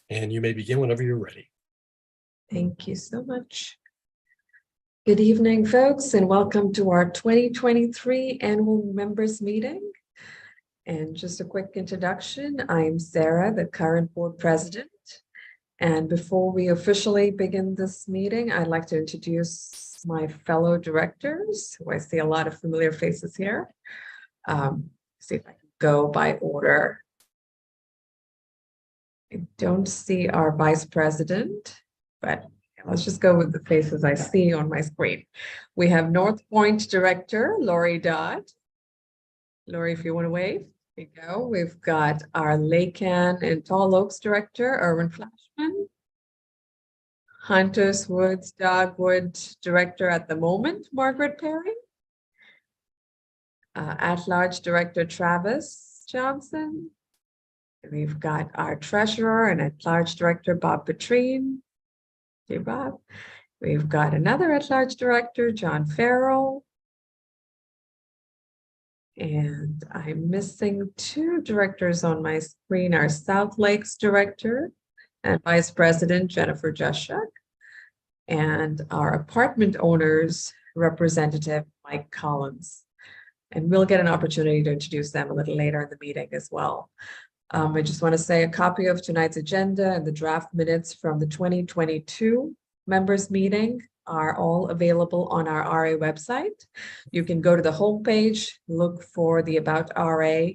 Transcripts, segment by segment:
And you may begin whenever you're ready. Thank you so much. Good evening, folks, and welcome to our 2023 annual members meeting. And just a quick introduction, I'm Sarah, the current board president. And before we officially begin this meeting, I'd like to introduce my fellow directors, who I see a lot of familiar faces here. See if I can go by order. I don't see our vice president, but let's just go with the faces I see on my screen. We have North Point Director, Lori Dodd. Lori, if you want to wave, there you go. We've got our Lacan and Tall Oaks Director, Erwin Flashman. Hunters Woods Dogwood Director at the moment, Margaret Perry. At-large Director, Travis Johnson. We've got our treasurer and at-large director, Bob Petrine. Hey, Bob. We've got another at-large director, John Farrell. And I'm missing two directors on my screen, our South Lakes director and vice president, Jennifer Juszczyk, and our apartment owners representative, Mike Collins. And we'll get an opportunity to introduce them a little later in the meeting as well. I just want to say a copy of tonight's agenda and the draft minutes from the 2022 members meeting are all available on our RA website. You can go to the homepage, look for the About RA,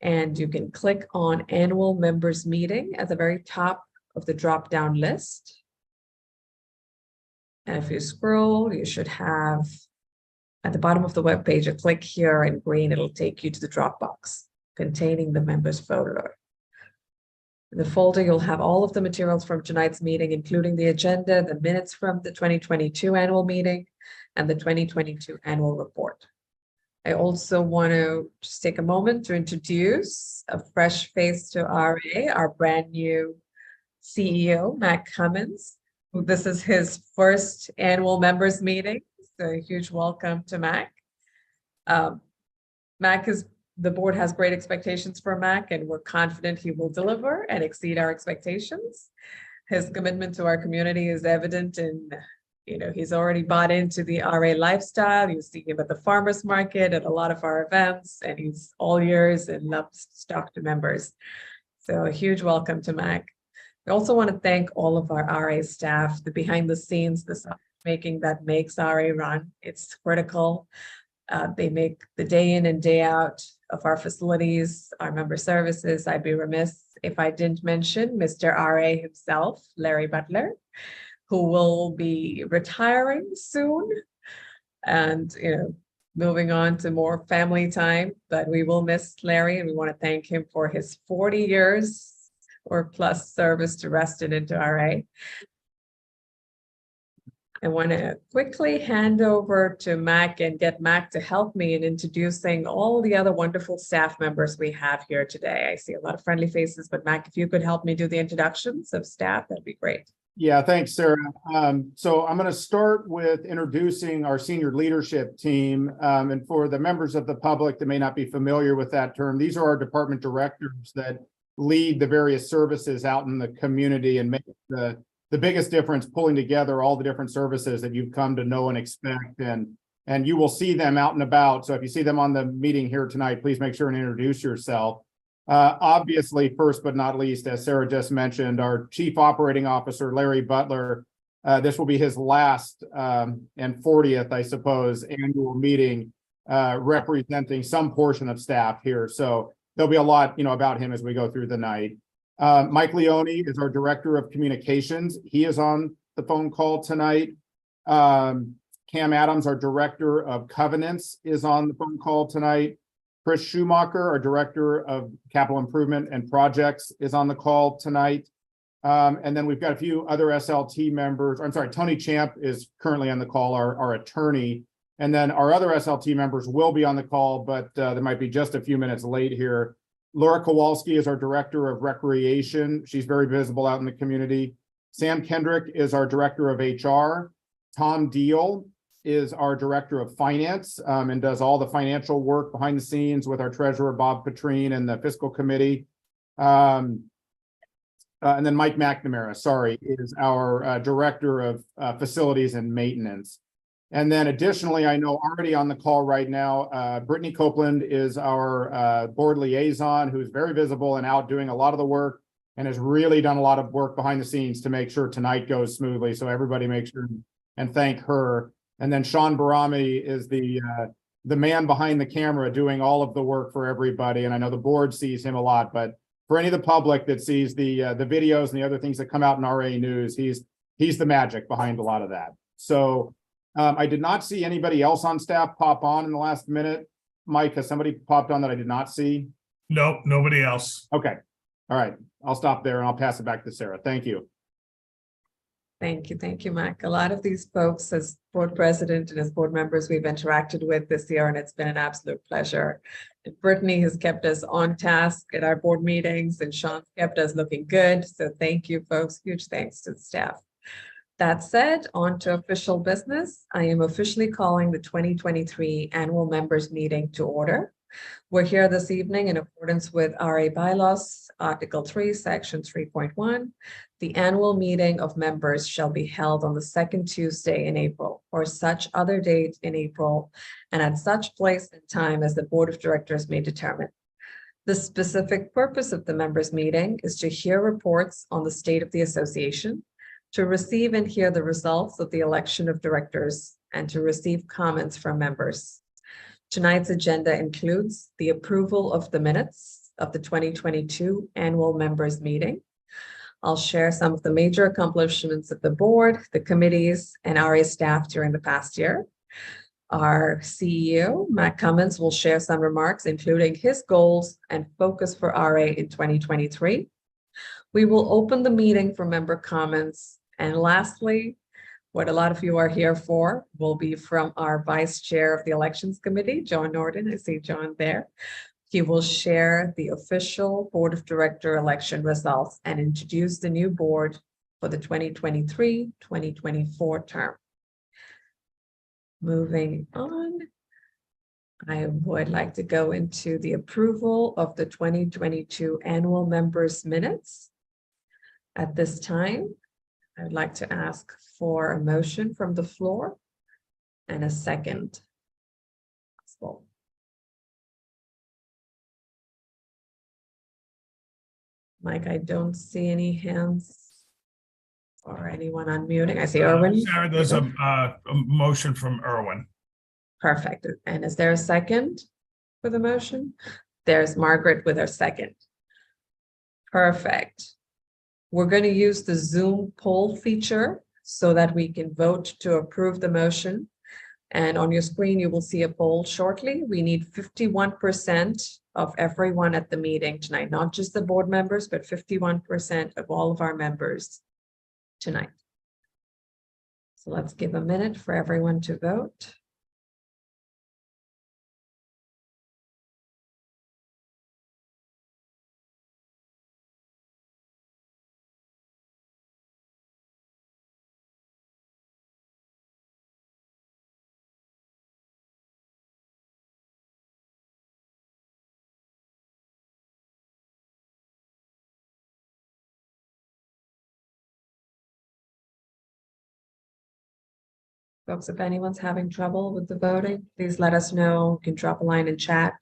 and you can click on Annual Members Meeting at the very top of the drop-down list. And if you scroll, you should have at the bottom of the web page a click here in green. It'll take you to the Dropbox containing the members folder. In the folder, you'll have all of the materials from tonight's meeting, including the agenda, the minutes from the 2022 annual meeting, and the 2022 annual report. I also want to just take a moment to introduce a fresh face to RA, our brand new CEO, Mac Cummins. This is his first annual members meeting, so a huge welcome to Mac. The board has great expectations for Mac, and we're confident he will deliver and exceed our expectations. His commitment to our community is evident in, he's already bought into the RA lifestyle. You see him at the farmers market, at a lot of our events, and he's all ears and loves to talk to members. So a huge welcome to Mac. We also want to thank all of our RA staff, the behind the scenes, the making that makes RA run. It's critical. They make the day in and day out of our facilities, our member services. I'd be remiss if I didn't mention Mr. RA himself, Larry Butler, who will be retiring soon and moving on to more family time. But we will miss Larry, and we want to thank him for his 40 years or plus service to Reston and to RA. I want to quickly hand over to Mac and get Mac to help me in introducing all the other wonderful staff members we have here today. I see a lot of friendly faces, but Mac, if you could help me do the introductions of staff, that'd be great. Yeah, thanks, Sarah. So I'm going to start with introducing our senior leadership team. And for the members of the public that may not be familiar with that term, these are our department directors that lead the various services out in the community and make the biggest difference, pulling together all the different services that you've come to know and expect, and you will see them out and about. So if you see them on the meeting here tonight, please make sure and introduce yourself. Obviously, first but not least, as Sarah just mentioned, our Chief Operating Officer, Larry Butler. This will be his last and 40th, I suppose, annual meeting representing some portion of staff here. So there'll be a lot, about him as we go through the night. Mike Leone is our Director of Communications. He is on the phone call tonight. Cam Adams, our Director of Covenants, is on the phone call tonight. Chris Schumacher, our Director of Capital Improvement and Projects, is on the call tonight. And then we've got a few other SLT members. I'm sorry, Tony Champ is currently on the call, our attorney. And then our other SLT members will be on the call, but there might be just a few minutes late here. Laura Kowalski is our Director of Recreation. She's very visible out in the community. Sam Kendrick is our Director of HR. Tom Deal is our Director of Finance and does all the financial work behind the scenes with our Treasurer, Bob Petrine, and the Fiscal Committee. and then Mike McNamara, sorry, is our Director of Facilities and Maintenance. And then additionally, I know already on the call right now, Brittany Copeland is our board liaison, who's very visible and out doing a lot of the work and has really done a lot of work behind the scenes to make sure tonight goes smoothly. So everybody make sure and thank her. And then Sean Barami is the man behind the camera doing all of the work for everybody. And I know the board sees him a lot, but for any of the public that sees the videos and the other things that come out in RA News, he's the magic behind a lot of that. So I did not see anybody else on staff pop on in the last minute. Mike, has somebody popped on that I did not see? Nope, nobody else. Okay. All right. I'll stop there and I'll pass it back to Sarah. Thank you. Thank you, Mac. A lot of these folks, as board president and as board members, we've interacted with this year, and it's been an absolute pleasure. And Brittany has kept us on task at our board meetings, and Sean's kept us looking good. So thank you, folks. Huge thanks to the staff. That said, on to official business. I am officially calling the 2023 annual members meeting to order. We're here this evening in accordance with RA bylaws, Article 3, Section 3.1. The annual meeting of members shall be held on the second Tuesday in April or such other date in April and at such place and time as the Board of Directors may determine. The specific purpose of the members' meeting is to hear reports on the state of the association, to receive and hear the results of the election of directors, and to receive comments from members. Tonight's agenda includes the approval of the minutes of the 2022 annual members meeting. I'll share some of the major accomplishments of the board, the committees, and RA staff during the past year. Our CEO, Matt Cummins, will share some remarks, including his goals and focus for RA in 2023. We will open the meeting for member comments. And lastly, what a lot of you are here for will be from our Vice Chair of the Elections Committee, John Norton. I see John there. He will share the official Board of Director election results and introduce the new board for the 2023-2024 term. Moving on, I would like to go into the approval of the 2022 annual members minutes. At this time, I would like to ask for a motion from the floor and a second. Mike, I don't see any hands or anyone unmuting. I see Erwin. Sarah, there's a motion from Erwin. Perfect. And is there a second for the motion? There's Margaret with her second. Perfect. We're going to use the Zoom poll feature so that we can vote to approve the motion. And on your screen, you will see a poll shortly. We need 51% of everyone at the meeting tonight, not just the board members, but 51% of all of our members tonight. So let's give a minute for everyone to vote. Folks, if anyone's having trouble with the voting, please let us know. You can drop a line in chat.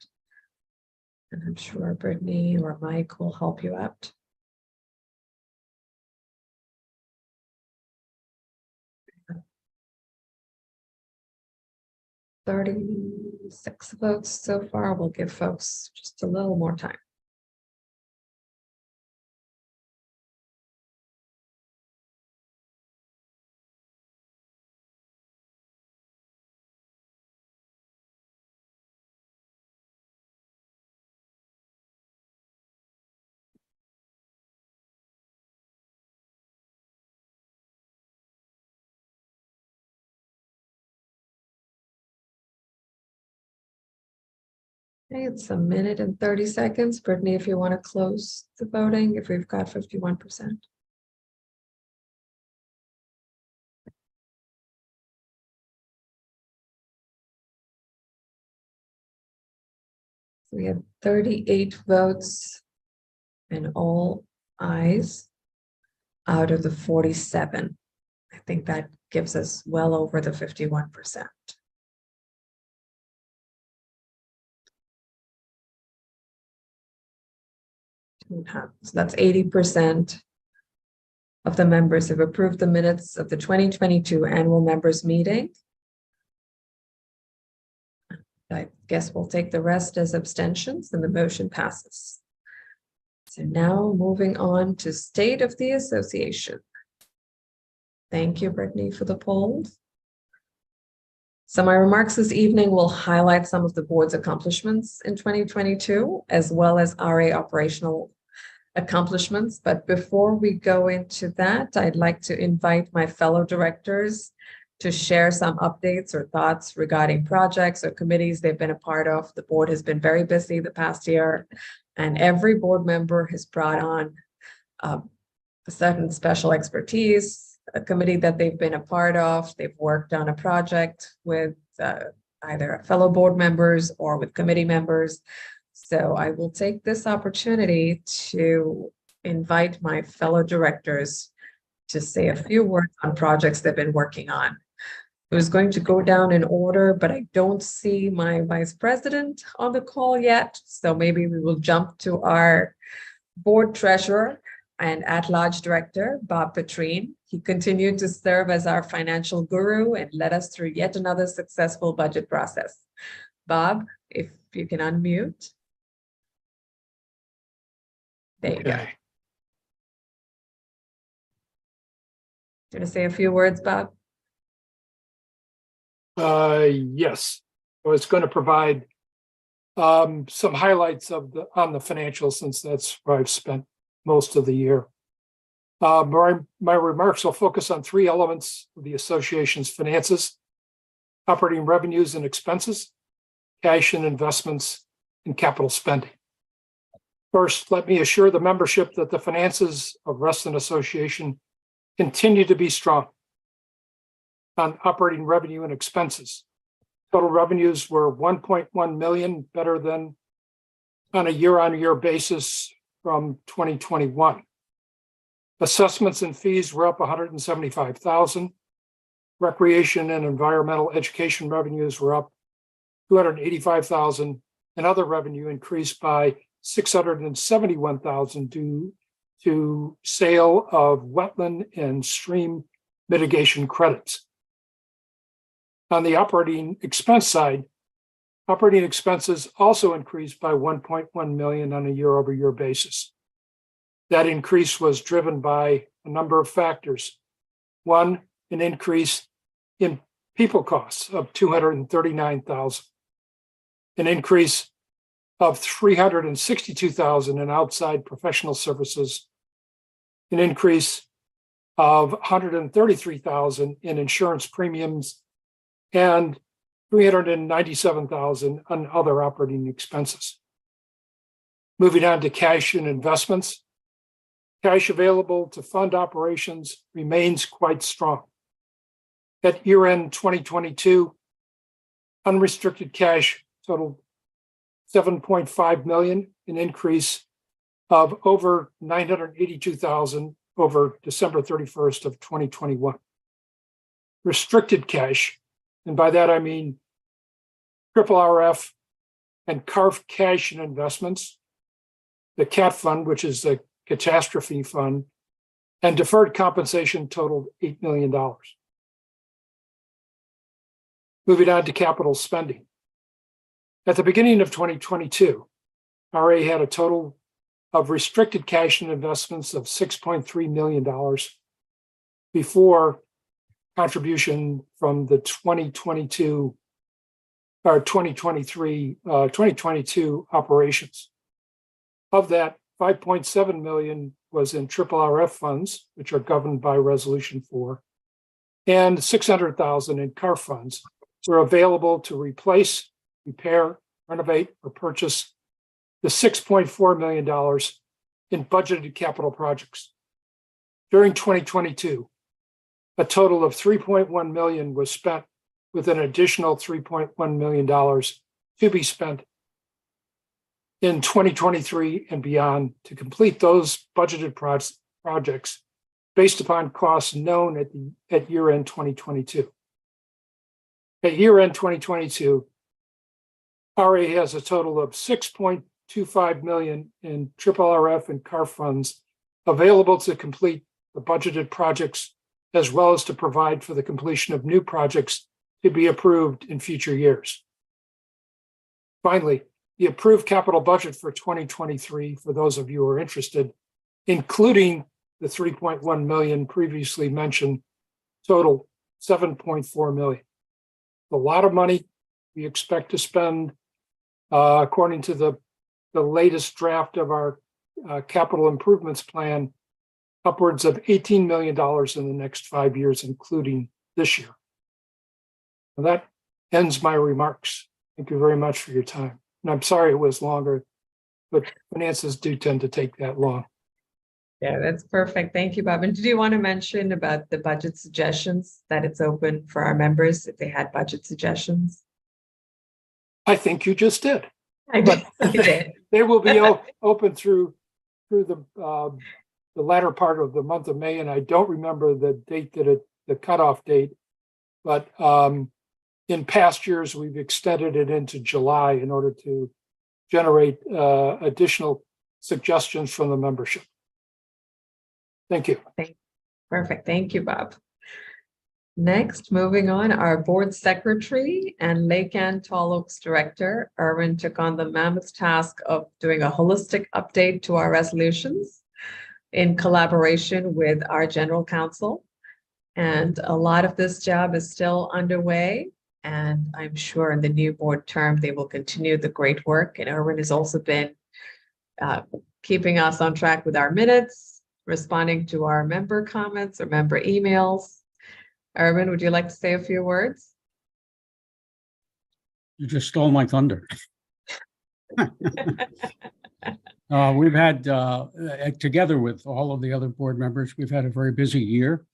And I'm sure Brittany or Mike will help you out. "36 votes so far. We'll give folks just a little more time. Okay, it's a minute and 30 seconds. Brittany, if you want to close the voting, if we've got 51%. So we have 38 votes and all ayes. out of the 47. I think that gives us well over the 51%. So that's 80% of the members have approved the minutes of the 2022 annual members meeting. I guess we'll take the rest as abstentions and the motion passes. So now moving on to State of the Association. Thank you, Brittany, for the poll. So my remarks this evening will highlight some of the board's accomplishments in 2022, as well as RA operational accomplishments. But before we go into that, I'd like to invite my fellow directors to share some updates or thoughts regarding projects or committees they've been a part of. The board has been very busy the past year, and every board member has brought on a certain special expertise, a committee that they've been a part of. They've worked on a project with either fellow board members or with committee members. So I will take this opportunity to invite my fellow directors to say a few words on projects they've been working on. I was going to go down in order, but I don't see my vice president on the call yet. So maybe we will jump to our board treasurer and at-large director, Bob Petrine. He continued to serve as our financial guru and led us through yet another successful budget process. Bob, if you can unmute. There you go. Okay. Do you want to say a few words, Bob? Yes, I was going to provide some highlights of on the financials, since that's where I've spent most of the year. My remarks will focus on three elements of the association's finances: operating revenues and expenses, cash and investments, and capital spending. First, let me assure the membership that the finances of Reston Association continue to be strong. On operating revenue and expenses, total revenues were 1.1 million, better than on a year-on-year basis from 2021. Assessments and fees were up 175,000. Recreation and environmental education revenues were up 285,000, and other revenue increased by 671,000 due to sale of wetland and stream mitigation credits. On the operating expense side, operating expenses also increased by 1.1 million on a year-over-year basis. That increase was driven by a number of factors. One, an increase in people costs of 239,000, an increase of 362,000 in outside professional services, an increase of 133,000 in insurance premiums, and 397,000 on other operating expenses. Moving on to cash and investments. Cash available to fund operations remains quite strong. At year-end 2022, unrestricted cash totaled 7.5 million, an increase of over 982,000 over December 31st of 2021. Restricted cash, and by that I mean RRF and CARF cash and investments, the CAT fund, which is the catastrophe fund, and deferred compensation totaled $8 million. Moving on to capital spending. At the beginning of 2022, RA had a total of restricted cash and investments of $6.3 million before contribution from the 2022 or 2022 operations. Of that, 5.7 million was in RRF funds, which are governed by Resolution 4, and 600,000 in CARF funds were available to replace, repair, renovate, or purchase the $6.4 million in budgeted capital projects. During 2022, a total of 3.1 million was spent, with an additional $3.1 million to be spent in 2023 and beyond to complete those budgeted projects based upon costs known at year-end 2022. At year-end 2022, RA has a total of 6.25 million in RRF and CAR funds available to complete the budgeted projects, as well as to provide for the completion of new projects to be approved in future years. Finally, the approved capital budget for 2023, for those of you who are interested, including the 3.1 million previously mentioned, total 7.4 million. A lot of money we expect to spend, according to the latest draft of our capital improvements plan, upwards of $18 million in the next 5 years, including this year. And that ends my remarks. Thank you very much for your time. And I'm sorry it was longer, but finances do tend to take that long. Yeah, that's perfect. Thank you, Bob. And did you want to mention about the budget suggestions, that it's open for our members if they had budget suggestions? I think you just did. I did. They will be open through the latter part of the month of May, and I don't remember the date the cutoff date, but in past years we've extended it into July in order to generate additional suggestions from the membership. Thank you. Perfect. Thank you, Bob. Next, moving on, our board secretary and Lake Ann Tall Oaks director, Erwin, took on the mammoth task of doing a holistic update to our resolutions in collaboration with our general counsel. And a lot of this job is still underway. And I'm sure in the new board term, they will continue the great work. And Erwin has also been keeping us on track with our minutes, responding to our member comments or member emails. Erwin, would you like to say a few words? You just stole my thunder. We've had, together with all of the other board members, we've had a very busy year,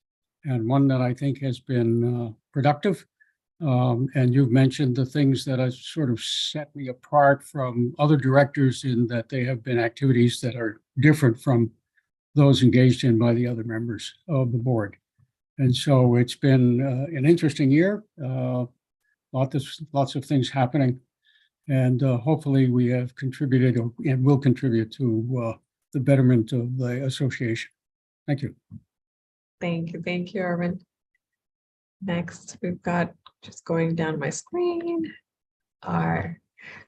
and one that I think has been productive. And you've mentioned the things that have sort of set me apart from other directors in that they have been activities that are different from those engaged in by the other members of the board. And so it's been an interesting year, lots of things happening. And hopefully we have contributed and will contribute to the betterment of the association. Thank you. Thank you, Erwin. Next, we've got, just going down my screen, our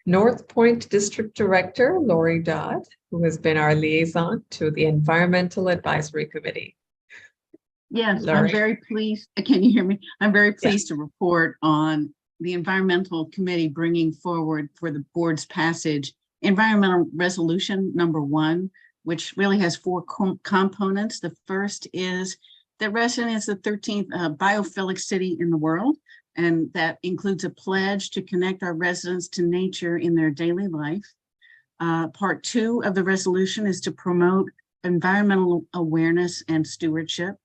North Point District Director, Lori Dodd, who has been our liaison to the Environmental Advisory Committee. Yes, Lori. I'm very pleased. Can you hear me? I'm very pleased to report on the Environmental Committee bringing forward for the board's passage Environmental Resolution number 1, which really has 4 components. The first is that Reston is the 13th biophilic city in the world, and that includes a pledge to connect our residents to nature in their daily life. Part 2 of the resolution is to promote environmental awareness and stewardship.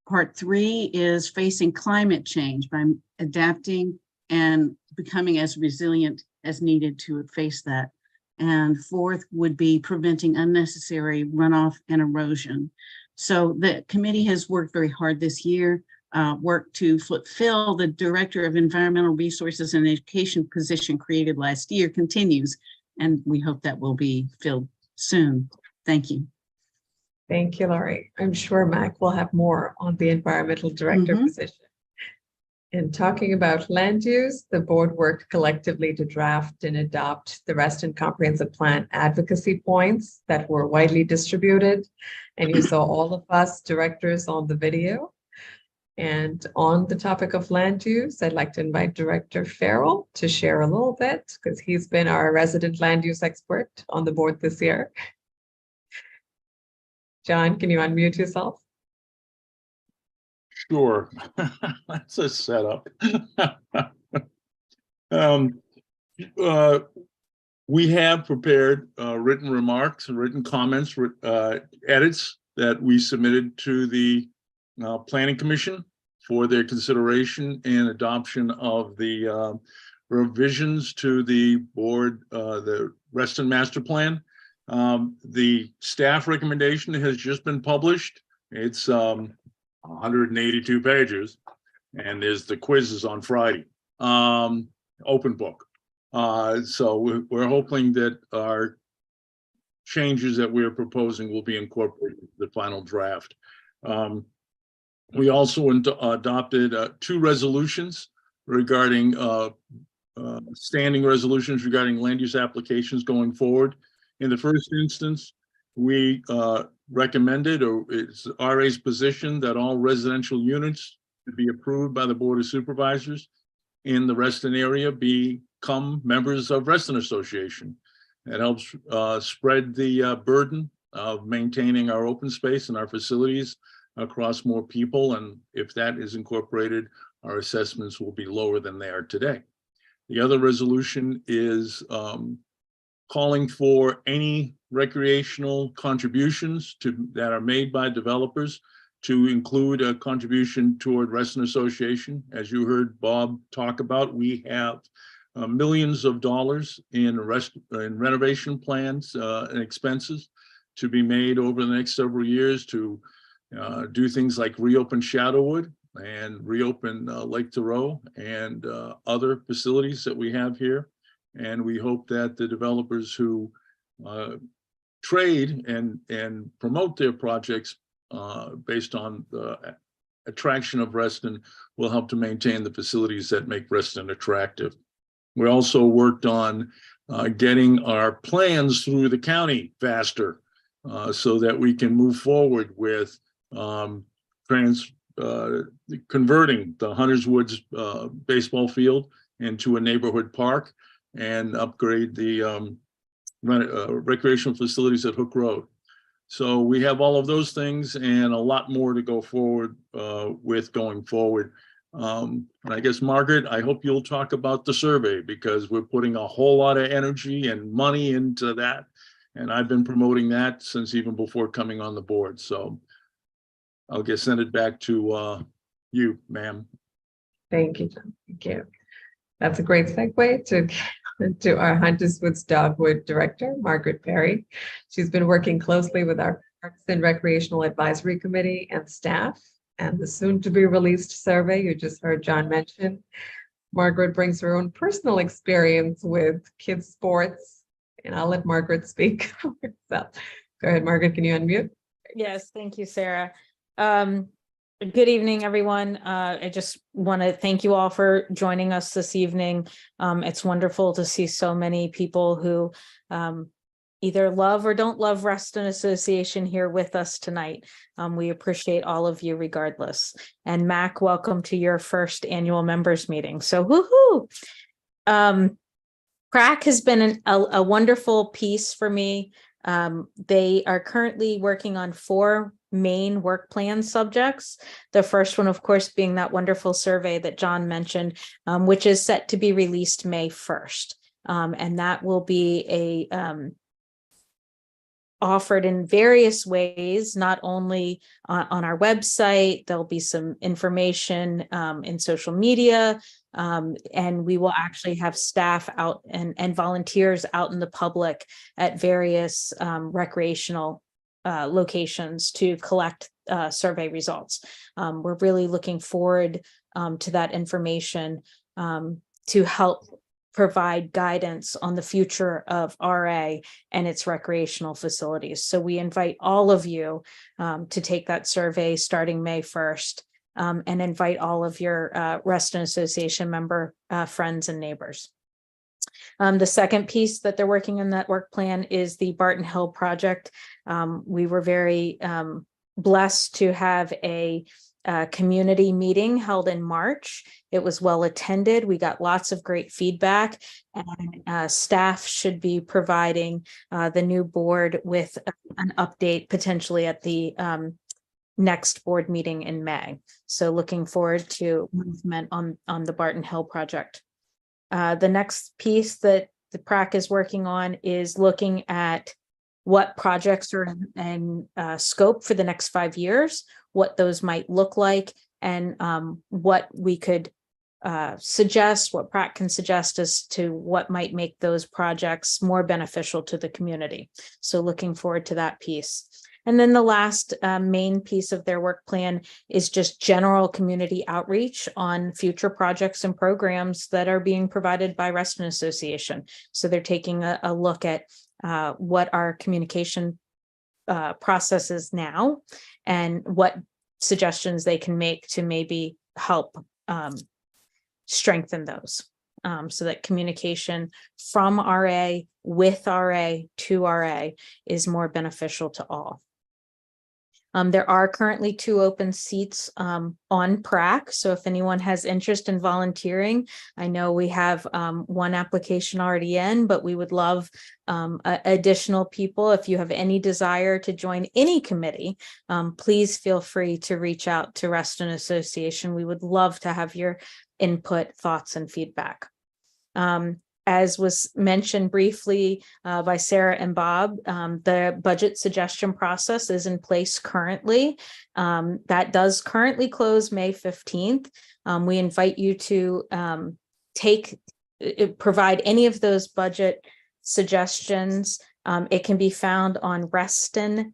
Part 3 is facing climate change by adapting and becoming as resilient as needed to face that. And 4th would be preventing unnecessary runoff and erosion. So the committee has worked very hard this year, worked to fulfill the Director of Environmental Resources and Education position created last year continues, and we hope that will be filled soon. Thank you. Thank you, Lori. I'm sure Mac will have more on the environmental director position. In talking about land use, the board worked collectively to draft and adopt the Reston Comprehensive Plan advocacy points that were widely distributed. And you saw all of us directors on the video. And on the topic of land use, I'd like to invite Director Farrell to share a little bit because he's been our resident land use expert on the board this year. John, can you unmute yourself? Sure. That's a setup. We have prepared written remarks and written comments, edits that we submitted to the Planning Commission for their consideration and adoption of the revisions to the board, the Reston Master Plan. The staff recommendation has just been published. It's 182 pages, and there's the quizzes on Friday. Open book. So we're hoping that our changes that we're proposing will be incorporated in the final draft. We also adopted 2 resolutions regarding standing resolutions regarding land use applications going forward. In the first instance, we recommended, or it's RA's position, that all residential units to be approved by the Board of Supervisors in the Reston area become members of Reston Association. It helps spread the burden of maintaining our open space and our facilities across more people. And if that is incorporated, our assessments will be lower than they are today. The other resolution is calling for any recreational contributions that are made by developers to include a contribution toward Reston Association. As you heard Bob talk about, we have millions of dollars in renovation plans and expenses to be made over the next several years to do things like reopen Shadowwood and reopen Lake Thoreau and other facilities that we have here. And we hope that the developers who trade and promote their projects based on the attraction of Reston will help to maintain the facilities that make Reston attractive. We also worked on getting our plans through the county faster so that we can move forward with converting the Hunters Woods baseball field into a neighborhood park and upgrade the recreational facilities at Hook Road. So we have all of those things and a lot more to go forward with going forward. And I guess, Margaret, I hope you'll talk about the survey because we're putting a whole lot of energy and money into that. And I've been promoting that since even before coming on the board. So I'll just send it back to you, ma'am. Thank you, John. Thank you. That's a great segue to our Hunters Woods Dogwood Director, Margaret Perry. She's been working closely with our Parks and Recreational Advisory Committee and staff, and the soon-to-be-released survey you just heard John mention. Margaret brings her own personal experience with kids' sports, and I'll let Margaret speak for herself. Go ahead, Margaret, can you unmute? Yes, thank you, Sarah. Good evening, everyone. I just want to thank you all for joining us this evening. It's wonderful to see so many people who either love or don't love Reston Association here with us tonight. We appreciate all of you regardless. And Mac, welcome to your first annual members meeting. So woohoo! PRAC has been a wonderful piece for me. They are currently working on 4 main work plan subjects. The first one, of course, being that wonderful survey that John mentioned, which is set to be released May 1st. And that will be offered in various ways, not only on our website, there'll be some information in social media, and we will actually have staff out and volunteers out in the public at various recreational locations to collect survey results. We're really looking forward to that information to help provide guidance on the future of RA and its recreational facilities. So we invite all of you to take that survey starting May 1st and invite all of your Reston Association member friends and neighbors. The second piece that they're working on that work plan is the Barton Hill project. We were very blessed to have a community meeting held in March. It was well attended. We got lots of great feedback, and staff should be providing the new board with an update potentially at the next board meeting in May. So looking forward to movement on the Barton Hill project. The next piece that the PRAC is working on is looking at what projects are in scope for the next 5 years, what those might look like, and what we could suggest, what PRAC can suggest as to what might make those projects more beneficial to the community. So looking forward to that piece. And then the last main piece of their work plan is just general community outreach on future projects and programs that are being provided by Reston Association. So they're taking a look at what our communication process is now and what suggestions they can make to maybe help strengthen those. So that communication from RA, with RA, to RA is more beneficial to all. There are currently 2 open seats on PRAC. So if anyone has interest in volunteering, I know we have 1 application already in, but we would love additional people. If you have any desire to join any committee, please feel free to reach out to Reston Association. We would love to have your input, thoughts, and feedback. As was mentioned briefly by Sarah and Bob, the budget suggestion process is in place currently. That does currently close May 15th. We invite you to provide any of those budget suggestions. It can be found on reston.org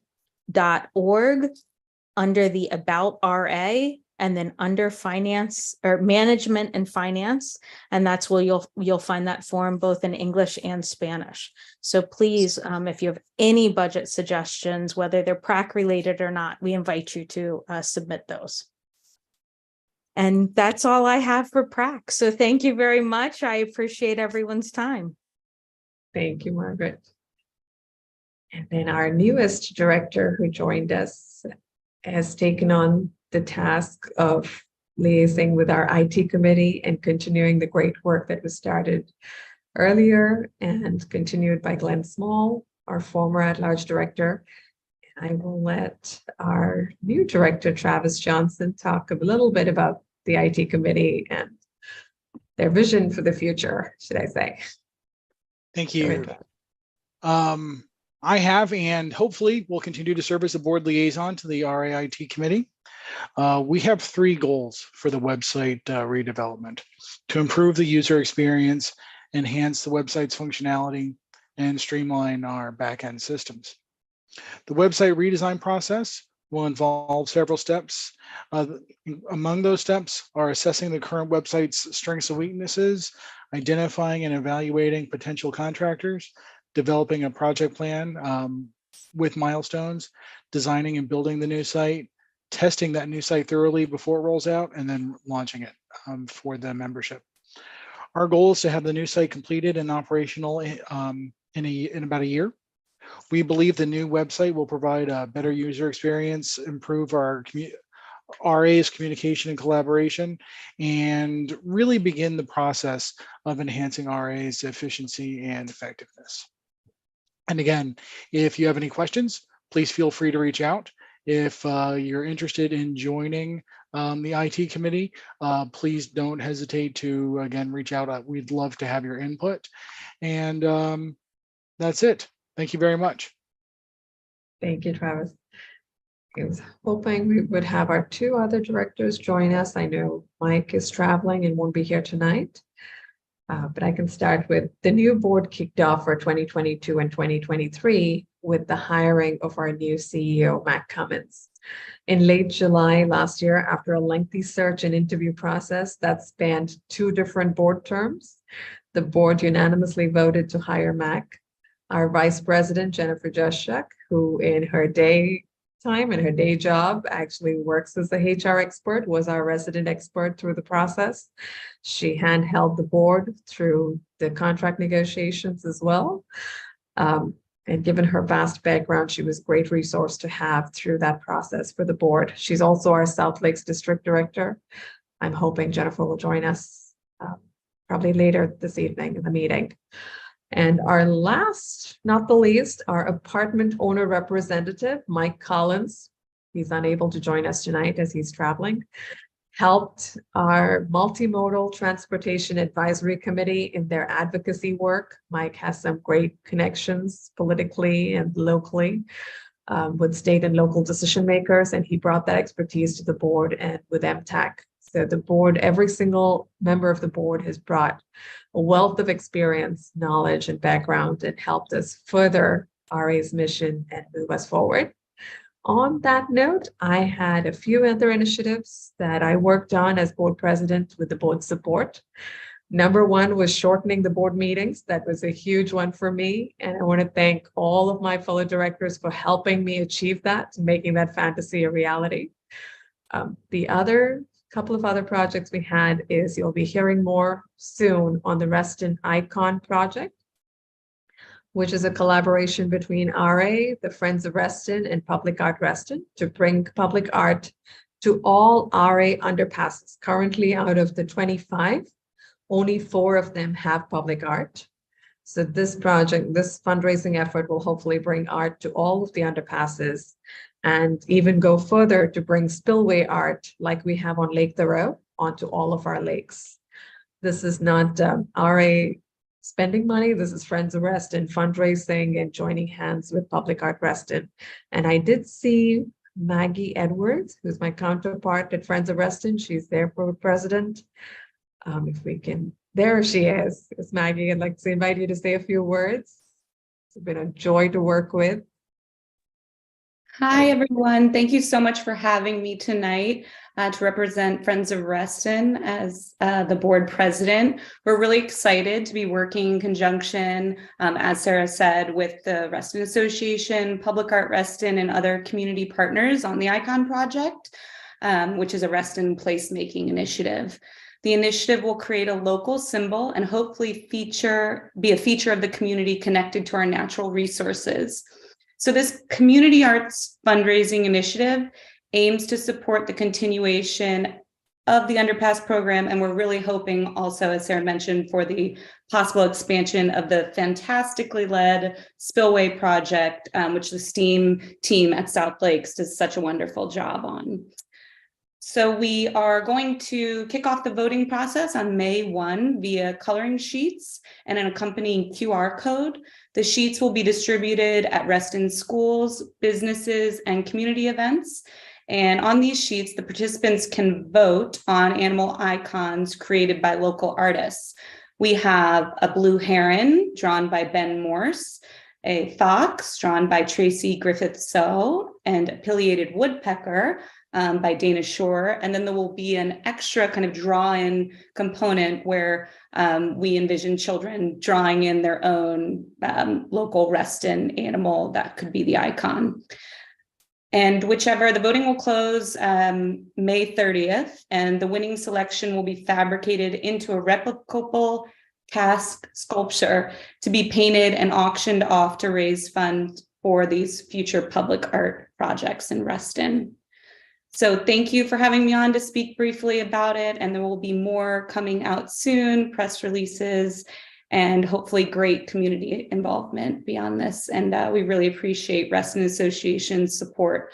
under the About RA, and then under finance or management and finance. And that's where you'll find that form both in English and Spanish. So please, if you have any budget suggestions, whether they're PRAC related or not, we invite you to submit those. And that's all I have for PRAC. So thank you very much. I appreciate everyone's time. Thank you, Margaret. And then our newest director who joined us has taken on the task of liaising with our IT committee and continuing the great work that was started earlier and continued by Glenn Small, our former at-large director. I will let our new director, Travis Johnson, talk a little bit about the IT committee and their vision for the future, should I say. Thank you. I have and hopefully will continue to serve as a board liaison to the RAIT committee. We have 3 goals for the website redevelopment: to improve the user experience, enhance the website's functionality, and streamline our backend systems. The website redesign process will involve several steps. Among those steps are assessing the current website's strengths and weaknesses, identifying and evaluating potential contractors, developing a project plan with milestones, designing and building the new site, testing that new site thoroughly before it rolls out, and then launching it for the membership. Our goal is to have the new site completed and operational in about a year. We believe the new website will provide a better user experience, improve our RA's communication and collaboration, and really begin the process of enhancing RA's efficiency and effectiveness. And again, if you have any questions, please feel free to reach out. If you're interested in joining the IT committee, please don't hesitate to, again, reach out. We'd love to have your input. And that's it. Thank you very much. Thank you, Travis. I was hoping we would have our 2 other directors join us. I know Mike is traveling and won't be here tonight. But I can start with the new board kicked off for 2022 and 2023 with the hiring of our new CEO, Matt Cummins. In late July last year, after a lengthy search and interview process that spanned 2 different board terms, the board unanimously voted to hire Mac. Our vice president, Jennifer Juszczyk, who in her day job actually works as a HR expert, was our resident expert through the process. She handheld the board through the contract negotiations as well. And given her vast background, she was a great resource to have through that process for the board. She's also our South Lakes District Director. I'm hoping Jennifer will join us probably later this evening in the meeting. And our last, not the least, our apartment owner representative, Mike Collins, he's unable to join us tonight as he's traveling, helped our multimodal transportation advisory committee in their advocacy work. Mike has some great connections politically and locally with state and local decision makers, and he brought that expertise to the board and with MTAC. So the board, every single member of the board has brought a wealth of experience, knowledge, and background and helped us further RA's mission and move us forward. On that note, I had a few other initiatives that I worked on as board president with the board support. Number one was shortening the board meetings. That was a huge one for me. And I want to thank all of my fellow directors for helping me achieve that, making that fantasy a reality. The other couple of other projects we had is you'll be hearing more soon on the Reston Icon project, which is a collaboration between RA, the Friends of Reston, and Public Art Reston to bring public art to all RA underpasses. Currently, out of the 25, only 4 of them have public art. So this project, this fundraising effort will hopefully bring art to all of the underpasses and even go further to bring spillway art like we have on Lake Thoreau onto all of our lakes. This is not RA spending money. This is Friends of Reston fundraising and joining hands with Public Art Reston. And I did see Maggie Edwards, who's my counterpart at Friends of Reston. She's their board president. If we can, there she is. It's Maggie. I'd like to invite you to say a few words. It's been a joy to work with. Hi, everyone. Thank you so much for having me tonight to represent Friends of Reston as the board president. We're really excited to be working in conjunction, as Sarah said, with the Reston Association, Public Art Reston, and other community partners on the Icon project, which is a Reston placemaking initiative. The initiative will create a local symbol and hopefully be a feature of the community connected to our natural resources. So this community arts fundraising initiative aims to support the continuation of the underpass program. And we're really hoping also, as Sarah mentioned, for the possible expansion of the fantastically led Spillway project, which the STEAM team at South Lakes does such a wonderful job on. So we are going to kick off the voting process on May 1 via coloring sheets and an accompanying QR code. The sheets will be distributed at Reston schools, businesses, and community events. And on these sheets, the participants can vote on animal icons created by local artists. We have a blue heron drawn by Ben Morse, a fox drawn by Tracy Griffith-So, and a pileated woodpecker by Dana Shore. And then there will be an extra kind of draw-in component where we envision children drawing in their own local Reston animal that could be the icon. And the voting will close May 30th, and the winning selection will be fabricated into a replicable cast sculpture to be painted and auctioned off to raise funds for these future public art projects in Reston. So thank you for having me on to speak briefly about it. And there will be more coming out soon, press releases, and hopefully great community involvement beyond this. And we really appreciate Reston Association's support,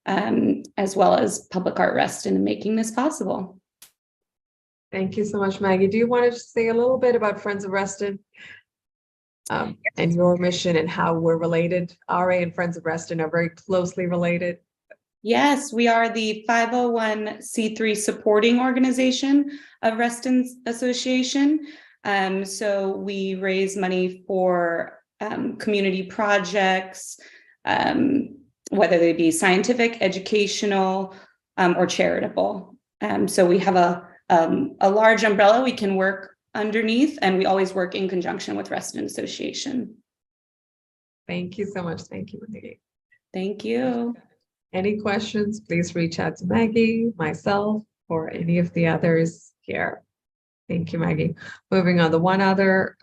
as well as Public Art Reston in making this possible. Thank you so much, Maggie. Do you want to just say a little bit about Friends of Reston and your mission and how we're related? RA and Friends of Reston are very closely related. Yes, we are the 501c3 supporting organization of Reston Association. So we raise money for community projects, whether they be scientific, educational, or charitable. So we have a large umbrella we can work underneath, and we always work in conjunction with Reston Association. Thank you so much. Thank you, Maggie. Thank you. Any questions, please reach out to Maggie, myself, or any of the others here. Thank you, Maggie. Moving on, the one other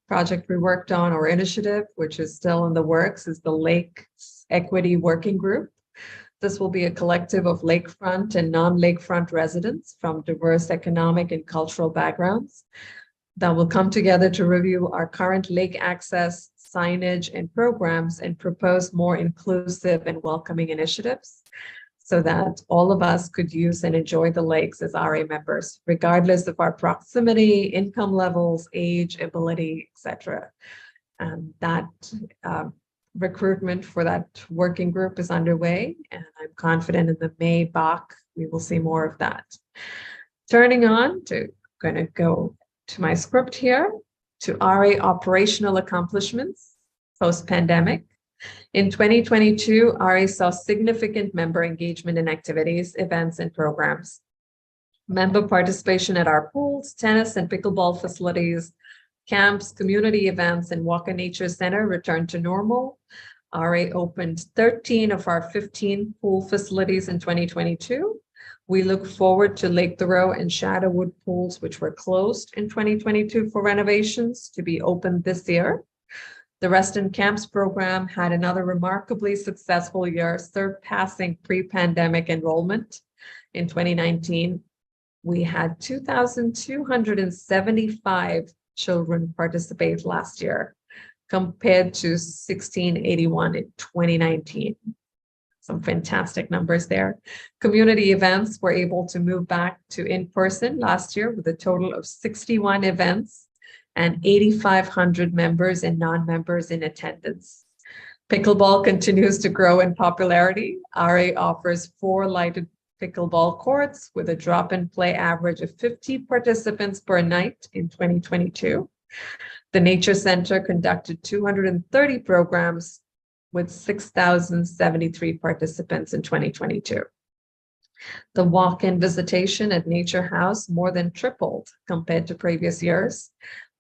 project we worked on or initiative, which is still in the works, is the Lake Equity Working Group. This will be a collective of lakefront and non-lakefront residents from diverse economic and cultural backgrounds that will come together to review our current lake access, signage, and programs and propose more inclusive and welcoming initiatives so that all of us could use and enjoy the lakes as RA members, regardless of our proximity, income levels, age, ability, etc. And that recruitment for that working group is underway, and I'm confident in the May BOC, we will see more of that. Turning on to, going to go to my script here, to RA operational accomplishments post-pandemic. In 2022, RA saw significant member engagement in activities, events, and programs. Member participation at our pools, tennis, and pickleball facilities, camps, community events, and Walker Nature Center returned to normal. RA opened 13 of our 15 pool facilities in 2022. We look forward to Lake Thoreau and Shadowwood pools, which were closed in 2022 for renovations, to be opened this year. The Reston Camps program had another remarkably successful year, surpassing pre-pandemic enrollment. In 2019, we had 2,275 children participate last year, compared to 1,681 in 2019. Some fantastic numbers there. Community events were able to move back to in-person last year with a total of 61 events and 8,500 members and non-members in attendance. Pickleball continues to grow in popularity. RA offers 4 lighted pickleball courts with a drop-and-play average of 50 participants per night in 2022. The Nature Center conducted 230 programs with 6,073 participants in 2022. The walk-in visitation at Nature House more than tripled compared to previous years,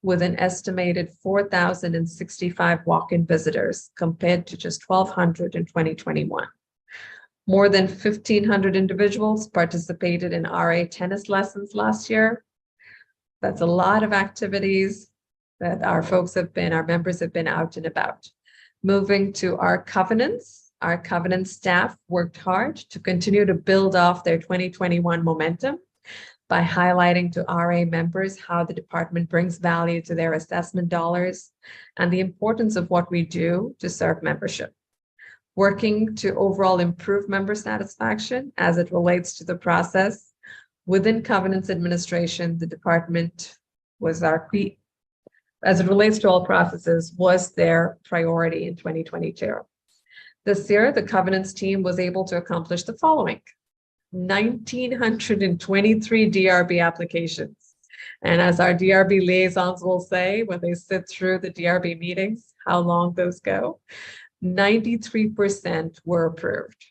with an estimated 4,065 walk-in visitors compared to just 1,200 in 2021. More than 1,500 individuals participated in RA tennis lessons last year. That's a lot of activities that our members have been out and about. Moving to our covenants staff worked hard to continue to build off their 2021 momentum by highlighting to RA members how the department brings value to their assessment dollars and the importance of what we do to serve membership. Working to overall improve member satisfaction as it relates to the process within covenants administration, the department was as it relates to all processes, was their priority in 2022. This year, the covenants team was able to accomplish the following: 1,923 DRB applications. And as our DRB liaisons will say when they sit through the DRB meetings, how long those go, 93% were approved.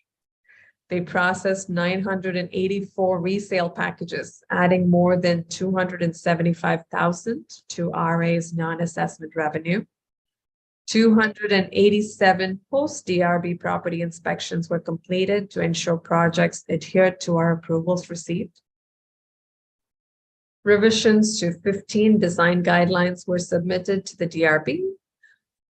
They processed 984 resale packages, adding more than $275,000 to RA's non-assessment revenue. 287 post-DRB property inspections were completed to ensure projects adhered to our approvals received. Revisions to 15 design guidelines were submitted to the DRB,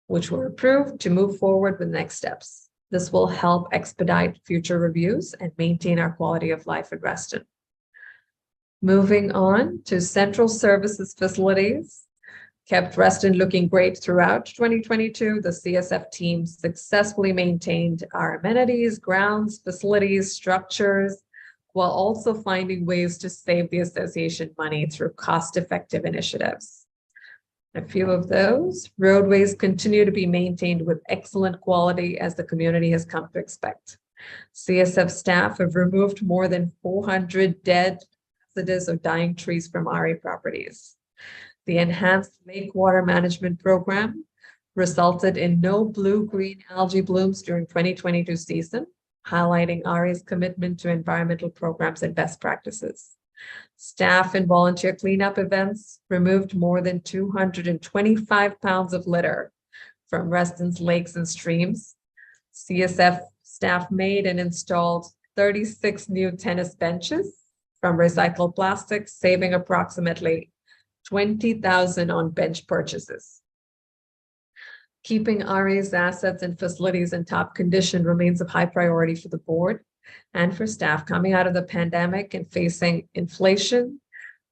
which were approved to move forward with next steps. This will help expedite future reviews and maintain our quality of life at Reston. Moving on to central services facilities, kept Reston looking great throughout 2022. The CSF team successfully maintained our amenities, grounds, facilities, structures, while also finding ways to save the association money through cost-effective initiatives. A few of those: roadways continue to be maintained with excellent quality as the community has come to expect. CSF staff have removed more than 400 dead residues of dying trees from RA properties. The enhanced lake water management program resulted in no blue-green algae blooms during 2022 season, highlighting RA's commitment to environmental programs and best practices. Staff and volunteer cleanup events removed more than 225 pounds of litter from Reston's lakes and streams. CSF staff made and installed 36 new tennis benches from recycled plastic, saving approximately $20,000 on bench purchases. Keeping RA's assets and facilities in top condition remains of high priority for the board and for staff. Coming out of the pandemic and facing inflation,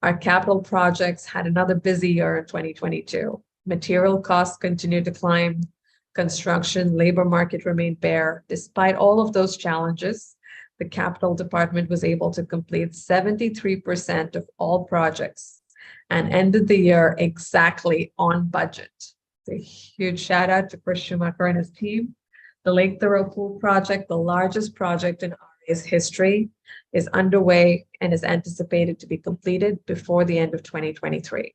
our capital projects had another busy year in 2022. Material costs continued to climb. Construction, labor market remained bare. Despite all of those challenges, the capital department was able to complete 73% of all projects and ended the year exactly on budget. A huge shout out to Chris Schumacher and his team. The Lake Thoreau Pool project, the largest project in RA's history, is underway and is anticipated to be completed before the end of 2023.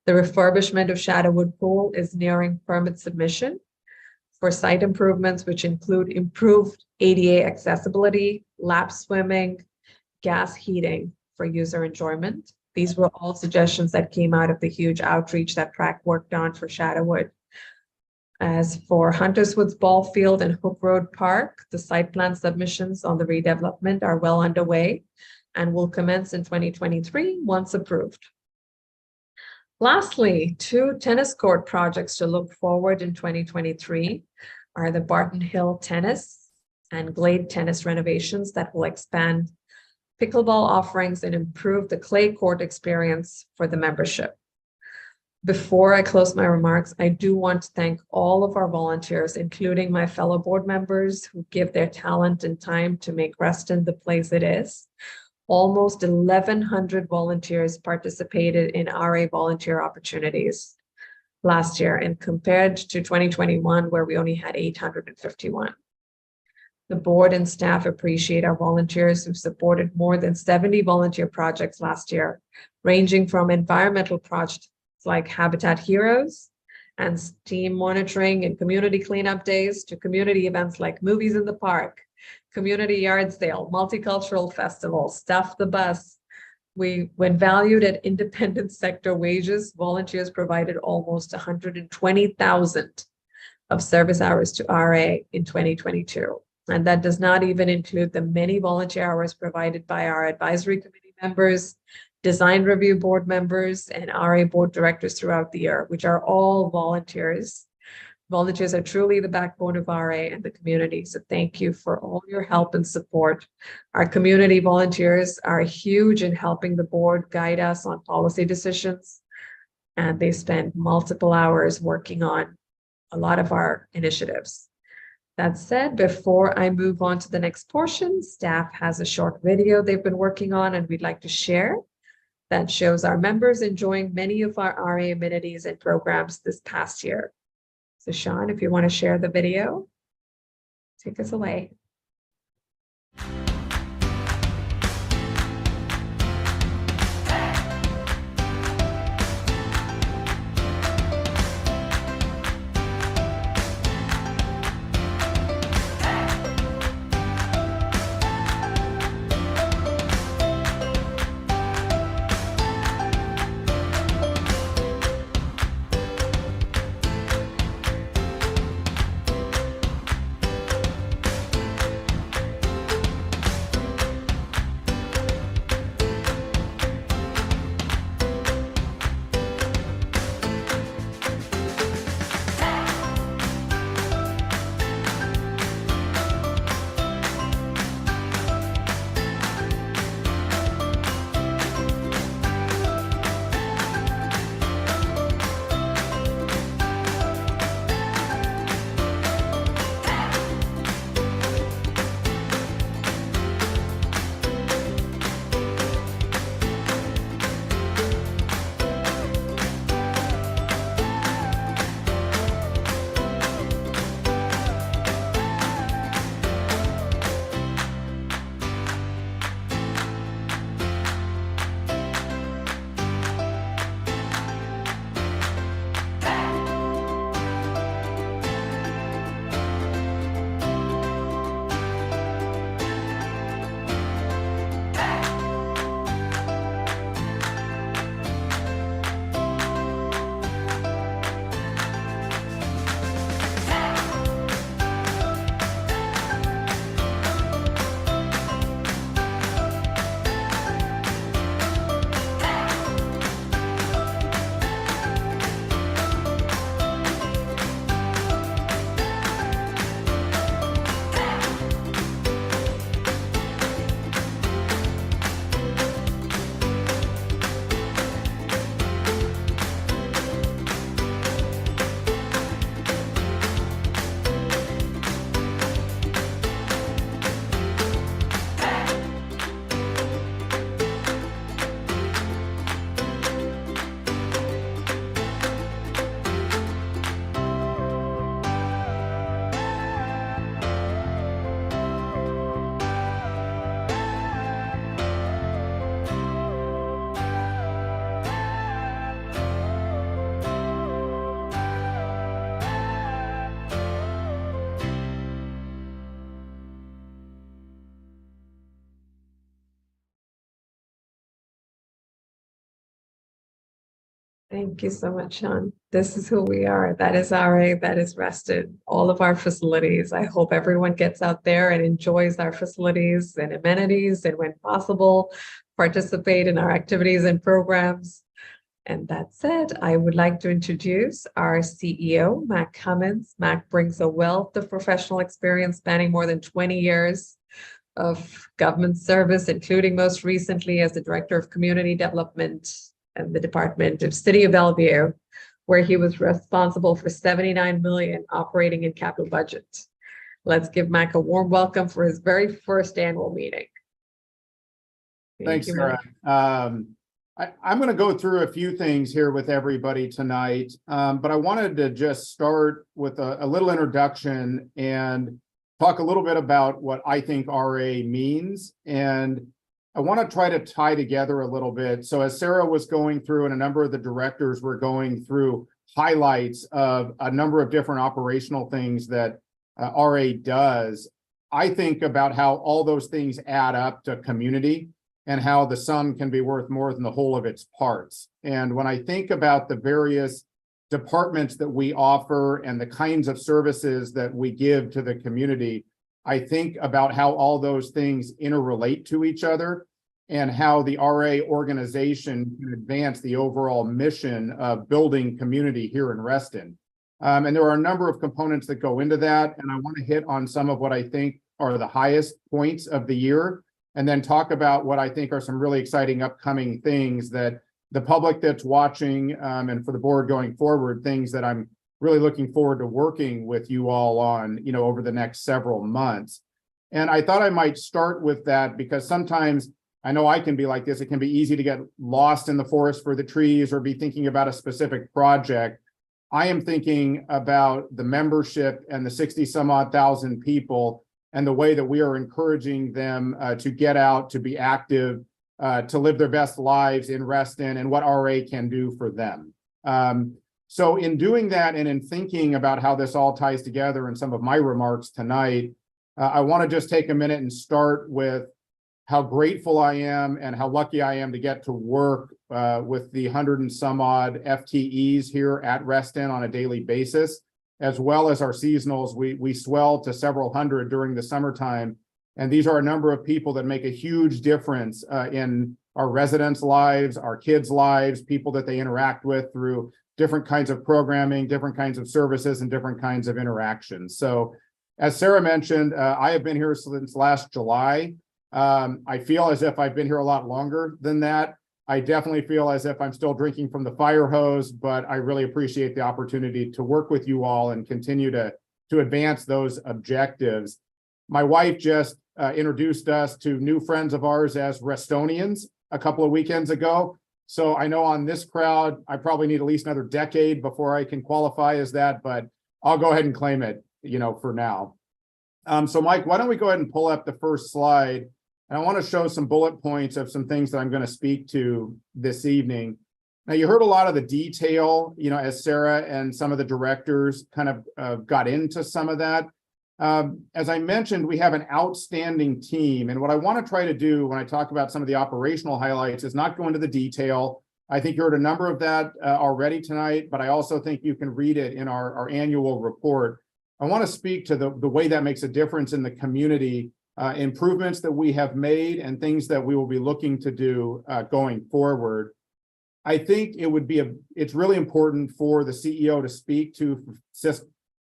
The refurbishment of Shadowwood Pool is nearing permit submission. for site improvements, which include improved ADA accessibility, lap swimming, gas heating for user enjoyment. These were all suggestions that came out of the huge outreach that Prac worked on for Shadowwood. As for Hunters Woods Ball Field and Hook Road Park, the site plan submissions on the redevelopment are well underway and will commence in 2023 once approved. Lastly, 2 tennis court projects to look forward in 2023 are the Barton Hill Tennis and Glade Tennis renovations that will expand pickleball offerings and improve the clay court experience for the membership. Before I close my remarks, I do want to thank all of our volunteers, including my fellow board members who give their talent and time to make Reston the place it is. Almost 1,100 volunteers participated in RA volunteer opportunities last year, and compared to 2021, where we only had 851. The board and staff appreciate our volunteers who supported more than 70 volunteer projects last year, ranging from environmental projects like Habitat Heroes and steam monitoring and community cleanup days to community events like Movies in the Park, community yard sale, multicultural festival, Stuff the Bus. When valued at independent sector wages, volunteers provided almost 120,000 of service hours to RA in 2022. And that does not even include the many volunteer hours provided by our advisory committee members, design review board members, and RA board directors throughout the year, which are all volunteers. Volunteers are truly the backbone of RA and the community. So thank you for all your help and support. Our community volunteers are huge in helping the board guide us on policy decisions. And they spend multiple hours working on a lot of our initiatives. That said, before I move on to the next portion, staff has a short video they've been working on and we'd like to share that shows our members enjoying many of our RA amenities and programs this past year. So Sean, if you want to share the video, take us away. Thank you so much, Sean. This is who we are. That is RA, that is Reston, all of our facilities. I hope everyone gets out there and enjoys our facilities and amenities, and when possible, participate in our activities and programs. And that said, I would like to introduce our CEO, Mac Cummins. Mac brings a wealth of professional experience spanning more than 20 years of government service, including most recently as the Director of Community Development and the Department of City of Bellevue, where he was responsible for 79 million operating and capital budget. Let's give Mac a warm welcome for his very first annual meeting. Thanks, you, Sarah. Mac. I'm going to go through a few things here with everybody tonight, but I wanted to just start with a little introduction and talk a little bit about what I think RA means. And I want to try to tie together a little bit. So as Sarah was going through, and a number of the directors were going through highlights of a number of different operational things that RA does, I think about how all those things add up to community and how the sum can be worth more than the whole of its parts. And when I think about the various departments that we offer and the kinds of services that we give to the community, I think about how all those things interrelate to each other and how the RA organization can advance the overall mission of building community here in Reston. And there are a number of components that go into that, and I want to hit on some of what I think are the highest points of the year, and then talk about what I think are some really exciting upcoming things that the public that's watching, and for the board going forward, things that I'm really looking forward to working with you all on, over the next several months. And I thought I might start with that because sometimes I know I can be like this. It can be easy to get lost in the forest for the trees or be thinking about a specific project. I am thinking about the membership and the 60 some odd thousand people and the way that we are encouraging them to get out, to be active, to live their best lives in Reston, and what RA can do for them. So in doing that and in thinking about how this all ties together in some of my remarks tonight, I want to just take a minute and start with how grateful I am and how lucky I am to get to work with the 100 and some odd FTEs here at Reston on a daily basis, as well as our seasonals. We swell to several hundred during the summertime. And these are a number of people that make a huge difference in our residents' lives, our kids' lives, people that they interact with through different kinds of programming, different kinds of services, and different kinds of interactions. So as Sarah mentioned, I have been here since last July. I feel as if I've been here a lot longer than that. I definitely feel as if I'm still drinking from the fire hose, but I really appreciate the opportunity to work with you all and continue to advance those objectives. My wife just introduced us to new friends of ours as Restonians a couple of weekends ago. So I know on this crowd, I probably need at least another decade before I can qualify as that, but I'll go ahead and claim it, for now. So Mike, why don't we go ahead and pull up the first slide? And I want to show some bullet points of some things that I'm going to speak to this evening. Now, you heard a lot of the detail, as Sarah and some of the directors kind of got into some of that. As I mentioned, we have an outstanding team. And what I want to try to do when I talk about some of the operational highlights is not go into the detail. I think you heard a number of that already tonight, but I also think you can read it in our annual report. I want to speak to the way that makes a difference in the community, improvements that we have made and things that we will be looking to do going forward. I think it's really important for the CEO to speak to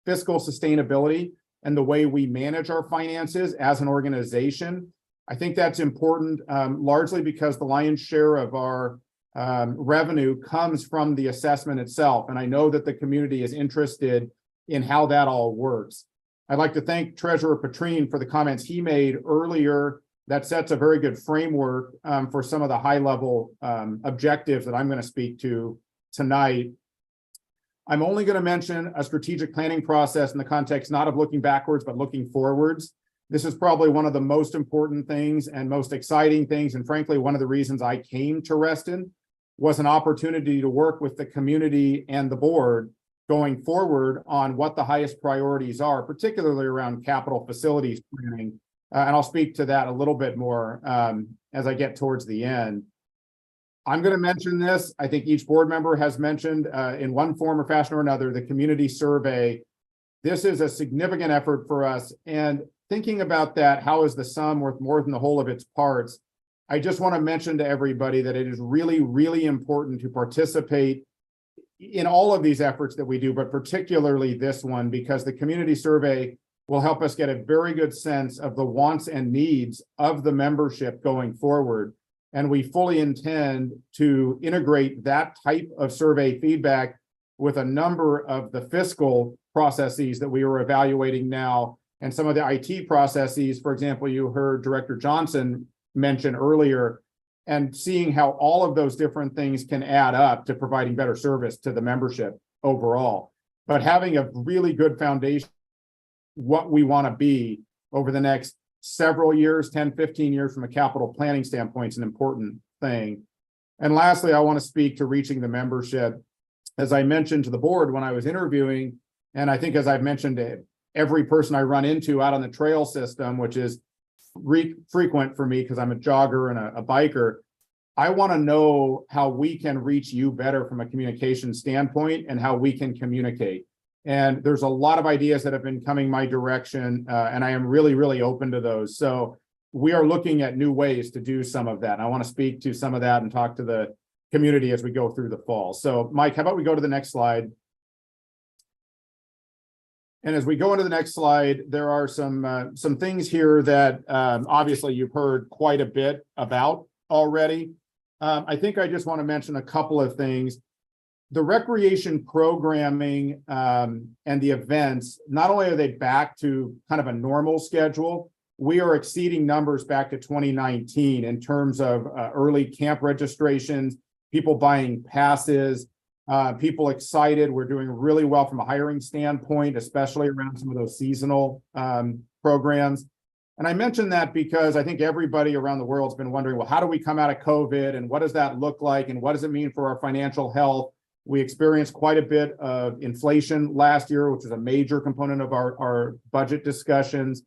fiscal sustainability and the way we manage our finances as an organization. I think that's important largely because the lion's share of our revenue comes from the assessment itself. And I know that the community is interested in how that all works. I'd like to thank Treasurer Petrine for the comments he made earlier. That sets a very good framework for some of the high-level objectives that I'm going to speak to tonight. I'm only going to mention a strategic planning process in the context not of looking backwards, but looking forwards. This is probably one of the most important things and most exciting things, and frankly, one of the reasons I came to Reston was an opportunity to work with the community and the board going forward on what the highest priorities are, particularly around capital facilities planning. And I'll speak to that a little bit more as I get towards the end. I'm going to mention this. I think each board member has mentioned in one form or fashion or another, the community survey. This is a significant effort for us. And thinking about that, how is the sum worth more than the whole of its parts? I just want to mention to everybody that it is really, really important to participate in all of these efforts that we do, but particularly this one, because the community survey will help us get a very good sense of the wants and needs of the membership going forward. And we fully intend to integrate that type of survey feedback with a number of the fiscal processes that we are evaluating now and some of the IT processes. For example, you heard Director Johnson mention earlier, and seeing how all of those different things can add up to providing better service to the membership overall. But having a really good foundation, what we want to be over the next several years, 10, 15 years from a capital planning standpoint is an important thing. And lastly, I want to speak to reaching the membership. As I mentioned to the board when I was interviewing, and I think as I've mentioned to every person I run into out on the trail system, which is frequent for me because I'm a jogger and a biker, I want to know how we can reach you better from a communication standpoint and how we can communicate. And there's a lot of ideas that have been coming my direction, and I am really, really open to those. So we are looking at new ways to do some of that. And I want to speak to some of that and talk to the community as we go through the fall. So Mike, how about we go to the next slide? And as we go into the next slide, there are some things here that obviously you've heard quite a bit about already. I think I just want to mention a couple of things. The recreation programming and the events, not only are they back to kind of a normal schedule, we are exceeding numbers back to 2019 in terms of early camp registrations, people buying passes, people excited. We're doing really well from a hiring standpoint, especially around some of those seasonal programs. And I mention that because I think everybody around the world has been wondering, well, how do we come out of COVID and what does that look like and what does it mean for our financial health? We experienced quite a bit of inflation last year, which is a major component of our budget discussions.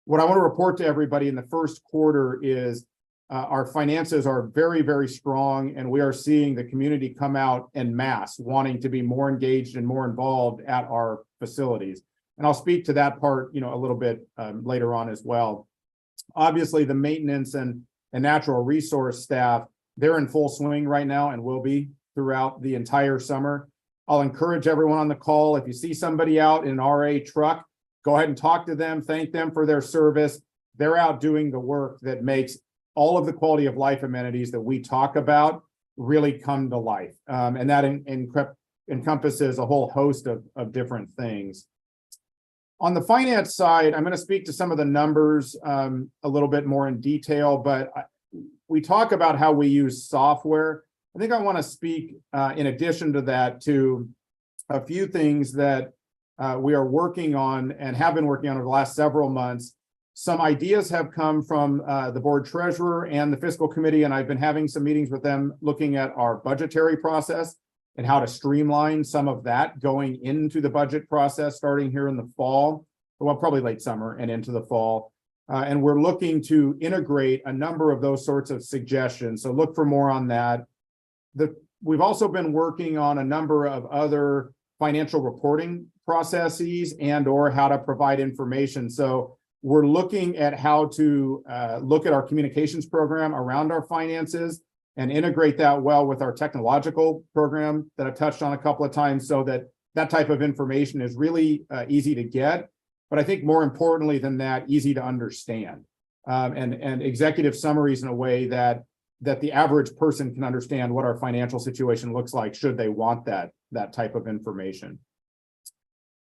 What I want to report to everybody in the first quarter is our finances are very, very strong, and we are seeing the community come out en masse, wanting to be more engaged and more involved at our facilities. And I'll speak to that part, a little bit later on as well. Obviously, the maintenance and natural resource staff, they're in full swing right now and will be throughout the entire summer. I'll encourage everyone on the call, if you see somebody out in an RA truck, go ahead and talk to them, thank them for their service. They're out doing the work that makes all of the quality of life amenities that we talk about really come to life. And that encompasses a whole host of different things. On the finance side, I'm going to speak to some of the numbers a little bit more in detail, but we talk about how we use software. I think I want to speak in addition to that to a few things that we are working on and have been working on over the last several months. Some ideas have come from the board treasurer and the fiscal committee, and I've been having some meetings with them looking at our budgetary process and how to streamline some of that going into the budget process starting here in the fall, well, probably late summer and into the fall. And we're looking to integrate a number of those sorts of suggestions. So look for more on that. We've also been working on a number of other financial reporting processes and or how to provide information. So we're looking at how to look at our communications program around our finances and integrate that well with our technological program that I've touched on a couple of times so that that type of information is really easy to get. But I think more importantly than that, easy to understand and executive summaries in a way that the average person can understand what our financial situation looks like should they want that type of information.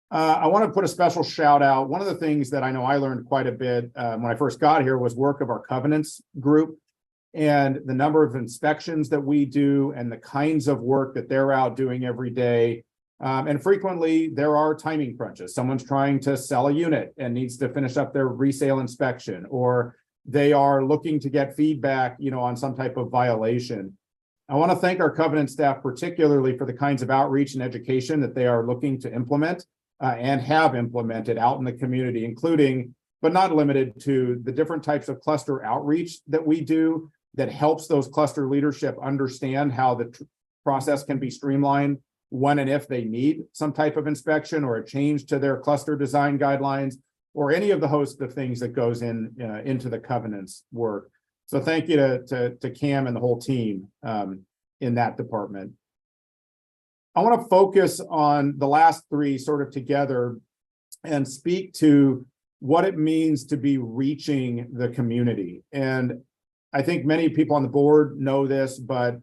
I want to put a special shout out. One of the things that I know I learned quite a bit when I first got here was work of our covenants group and the number of inspections that we do and the kinds of work that they're out doing every day. And frequently there are timing crunches. Someone's trying to sell a unit and needs to finish up their resale inspection, or they are looking to get feedback, on some type of violation. I want to thank our covenant staff particularly for the kinds of outreach and education that they are looking to implement and have implemented out in the community, including, but not limited to, the different types of cluster outreach that we do that helps those cluster leadership understand how the process can be streamlined when and if they need some type of inspection or a change to their cluster design guidelines, or any of the host of things that goes into the covenants work. So thank you to Cam and the whole team in that department. I want to focus on the last three sort of together and speak to what it means to be reaching the community. And I think many people on the board know this, but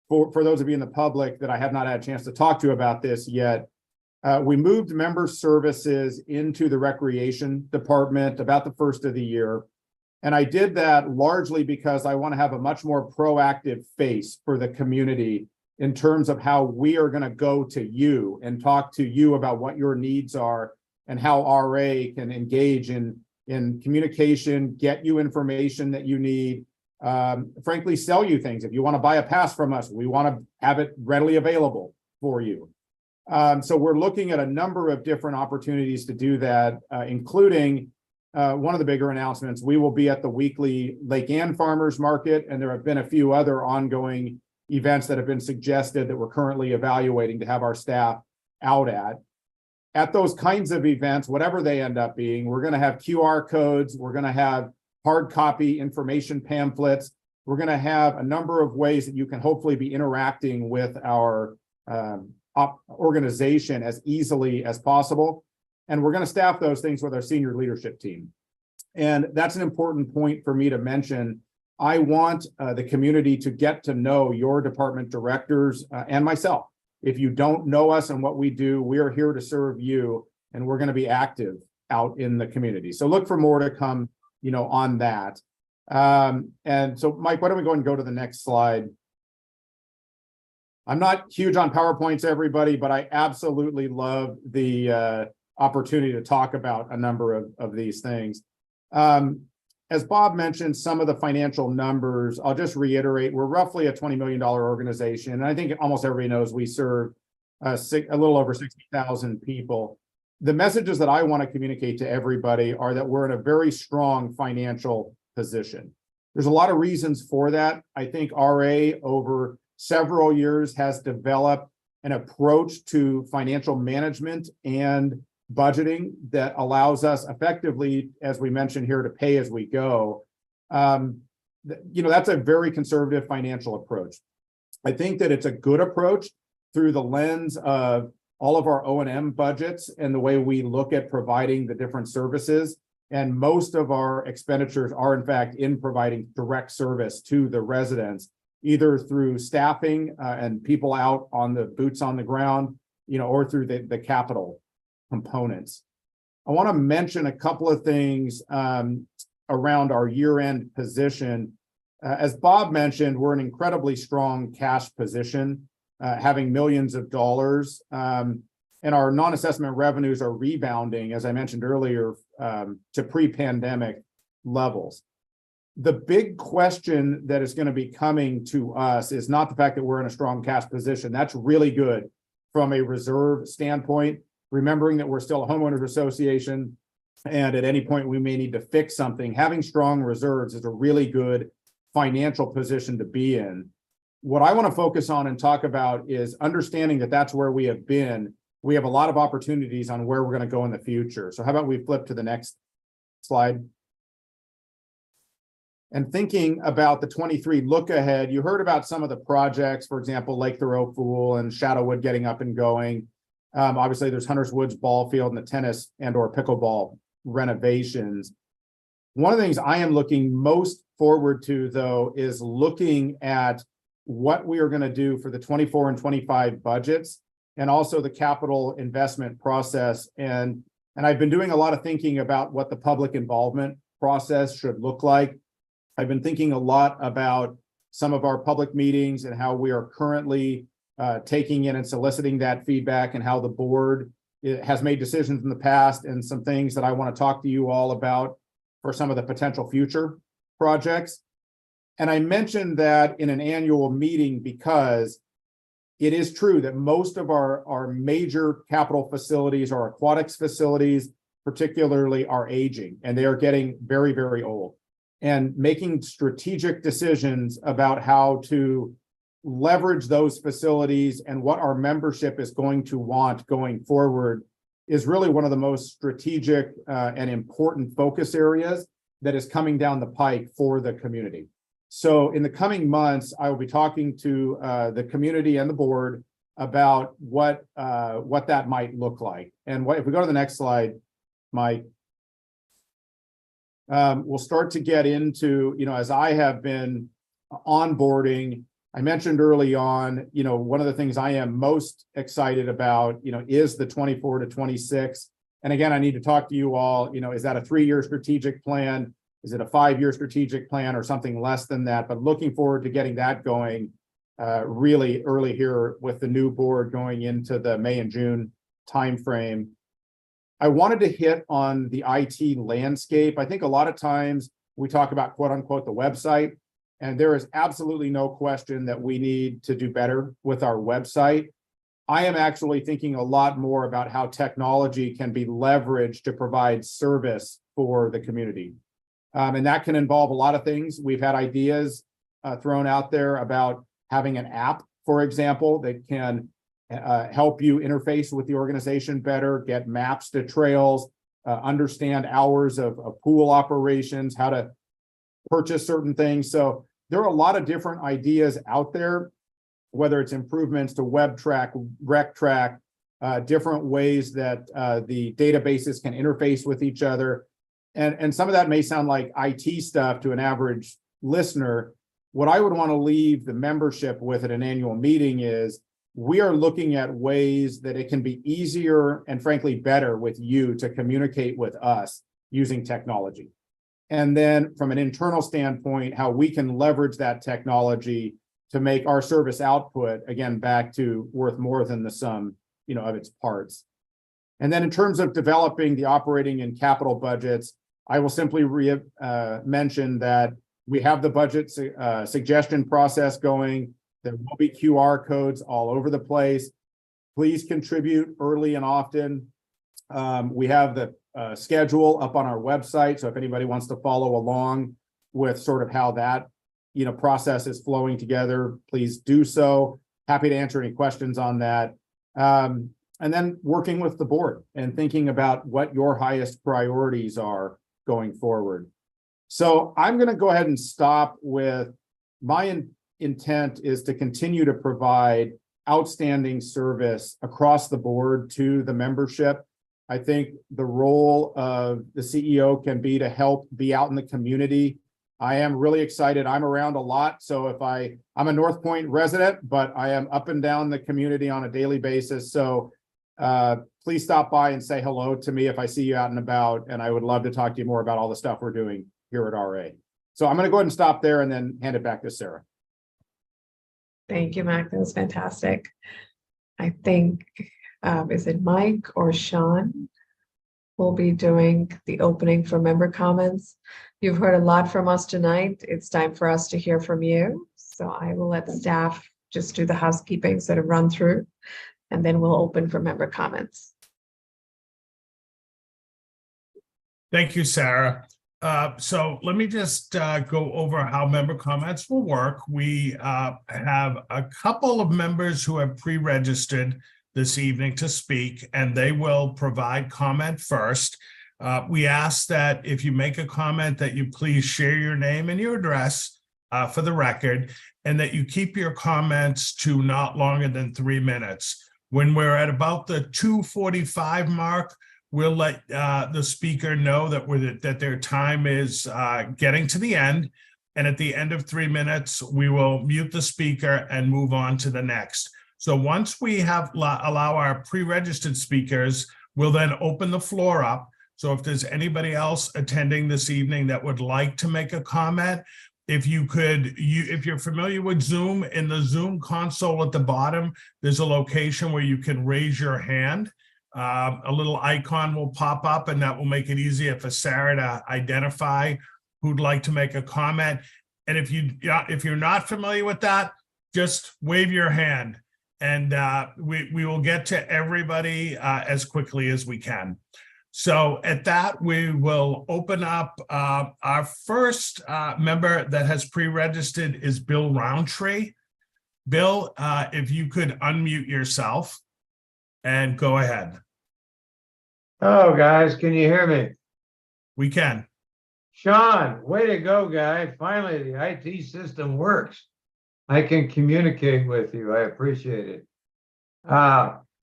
for those of you in the public that I have not had a chance to talk to about this yet, we moved member services into the recreation department about the first of the year. And I did that largely because I want to have a much more proactive face for the community in terms of how we are going to go to you and talk to you about what your needs are and how RA can engage in communication, get you information that you need, frankly, sell you things. If you want to buy a pass from us, we want to have it readily available for you. So we're looking at a number of different opportunities to do that, including one of the bigger announcements. We will be at the weekly Lake Ann Farmers Market, and there have been a few other ongoing events that have been suggested that we're currently evaluating to have our staff out at. At those kinds of events, whatever they end up being, we're going to have QR codes, we're going to have hard copy information pamphlets, we're going to have a number of ways that you can hopefully be interacting with our organization as easily as possible. And we're going to staff those things with our senior leadership team. And that's an important point for me to mention. I want the community to get to know your department directors and myself. If you don't know us and what we do, we are here to serve you, and we're going to be active out in the community. So look for more to come, on that. And so, Mike, why don't we go and go to the next slide? I'm not huge on PowerPoints, everybody, but I absolutely love the opportunity to talk about a number of these things. As Bob mentioned, some of the financial numbers, I'll just reiterate, we're roughly a $20 million organization. And I think almost everybody knows we serve a little over 60,000 people. The messages that I want to communicate to everybody are that we're in a very strong financial position. There's a lot of reasons for that. I think RA over several years has developed an approach to financial management and budgeting that allows us effectively, as we mentioned here, to pay as we go. That's a very conservative financial approach. I think that it's a good approach through the lens of all of our O&M budgets and the way we look at providing the different services. And most of our expenditures are, in fact, in providing direct service to the residents, either through staffing and people out on the boots on the ground, or through the capital components. I want to mention a couple of things around our year-end position. As Bob mentioned, we're in an incredibly strong cash position, having millions of dollars, and our non-assessment revenues are rebounding, as I mentioned earlier, to pre-pandemic levels. The big question that is going to be coming to us is not the fact that we're in a strong cash position. That's really good from a reserve standpoint, remembering that we're still a homeowners association, and at any point we may need to fix something. Having strong reserves is a really good financial position to be in. What I want to focus on and talk about is understanding that that's where we have been. We have a lot of opportunities on where we're going to go in the future. So how about we flip to the next slide? And thinking about the 23 look ahead, you heard about some of the projects, for example, Lake Thoreau Pool and Shadowwood getting up and going. Obviously, there's Hunters Woods ball field and the tennis and/or pickleball renovations. One of the things I am looking most forward to, though, is looking at what we are going to do for the 24 and 25 budgets, and also the capital investment process. And I've been doing a lot of thinking about what the public involvement process should look like. I've been thinking a lot about some of our public meetings and how we are currently taking in and soliciting that feedback, and how the board has made decisions in the past, and some things that I want to talk to you all about for some of the potential future projects. And I mentioned that in an annual meeting because it is true that most of our major capital facilities, our aquatics facilities particularly, are aging, and they are getting very, very old. and making strategic decisions about how to leverage those facilities and what our membership is going to want going forward is really one of the most strategic and important focus areas that is coming down the pike for the community. So in the coming months, I will be talking to the community and the board about what that might look like. And if we go to the next slide, Mike, we'll start to get into, as I have been onboarding. I mentioned early on, one of the things I am most excited about, is the 24 to 26. And again, I need to talk to you all, is that a 3-year strategic plan? Is it a 5-year strategic plan or something less than that? But looking forward to getting that going really early here with the new board going into the May and June timeframe. I wanted to hit on the IT landscape. I think a lot of times we talk about quote unquote the website, and there is absolutely no question that we need to do better with our website. I am actually thinking a lot more about how technology can be leveraged to provide service for the community. And that can involve a lot of things. We've had ideas thrown out there about having an app, for example, that can help you interface with the organization better, get maps to trails, understand hours of pool operations, how to purchase certain things. So there are a lot of different ideas out there, whether it's improvements to WebTrack, RecTrack, different ways that the databases can interface with each other. And some of that may sound like IT stuff to an average listener. What I would want to leave the membership with at an annual meeting is we are looking at ways that it can be easier and frankly better with you to communicate with us using technology. And then from an internal standpoint, how we can leverage that technology to make our service output, again, back to worth more than the sum, of its parts. And then in terms of developing the operating and capital budgets, I will simply mention that we have the budget suggestion process going. There will be QR codes all over the place. Please contribute early and often. We have the schedule up on our website. So if anybody wants to follow along with sort of how that, process is flowing together, please do so. Happy to answer any questions on that. And then working with the board and thinking about what your highest priorities are going forward. So I'm going to go ahead and stop with my intent is to continue to provide outstanding service across the board to the membership. I think the role of the CEO can be to help be out in the community. I am really excited. I'm around a lot. So if I'm a North Point resident, but I am up and down the community on a daily basis. So please stop by and say hello to me if I see you out and about. And I would love to talk to you more about all the stuff we're doing here at RA. So I'm going to go ahead and stop there and then hand it back to Sarah. Thank you, Mac. That was fantastic. I think, is it Mike or Sean will be doing the opening for member comments. You've heard a lot from us tonight. It's time for us to hear from you. So I will let staff just do the housekeeping, sort of run through, and then we'll open for member comments. Thank you, Sarah. So let me just go over how member comments will work. We have a couple of members who have pre-registered this evening to speak, and they will provide comment first. We ask that if you make a comment that you please share your name and your address for the record, and that you keep your comments to not longer than 3 minutes. When we're at about the 2:45 mark, we'll let the speaker know that their time is getting to the end. And at the end of 3 minutes, we will mute the speaker and move on to the next. So once we allow our pre-registered speakers, we'll then open the floor up. So if there's anybody else attending this evening that would like to make a comment, if you're familiar with Zoom, in the Zoom console at the bottom, there's a location where you can raise your hand. A little icon will pop up, and that will make it easier for Sarah to identify who'd like to make a comment. And if you're not familiar with that, just wave your hand, and we will get to everybody as quickly as we can. So at that, we will open up, our first member that has pre-registered is Bill Roundtree. Bill, if you could unmute yourself and go ahead. Oh, guys, can you hear me? We can. Sean, way to go, guy. Finally, the IT system works. I can communicate with you. I appreciate it.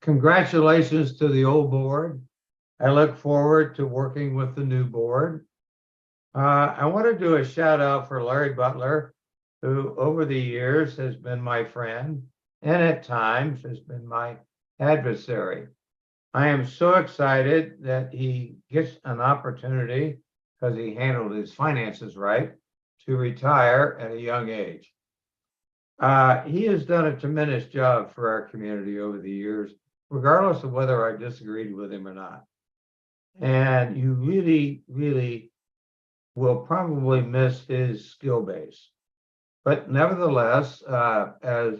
Congratulations to the old board. I look forward to working with the new board. I want to do a shout out for Larry Butler, who over the years has been my friend and at times has been my adversary. I am so excited that he gets an opportunity, because he handled his finances right, to retire at a young age. He has done a tremendous job for our community over the years, regardless of whether I disagreed with him or not. And you really, really will probably miss his skill base. But nevertheless, as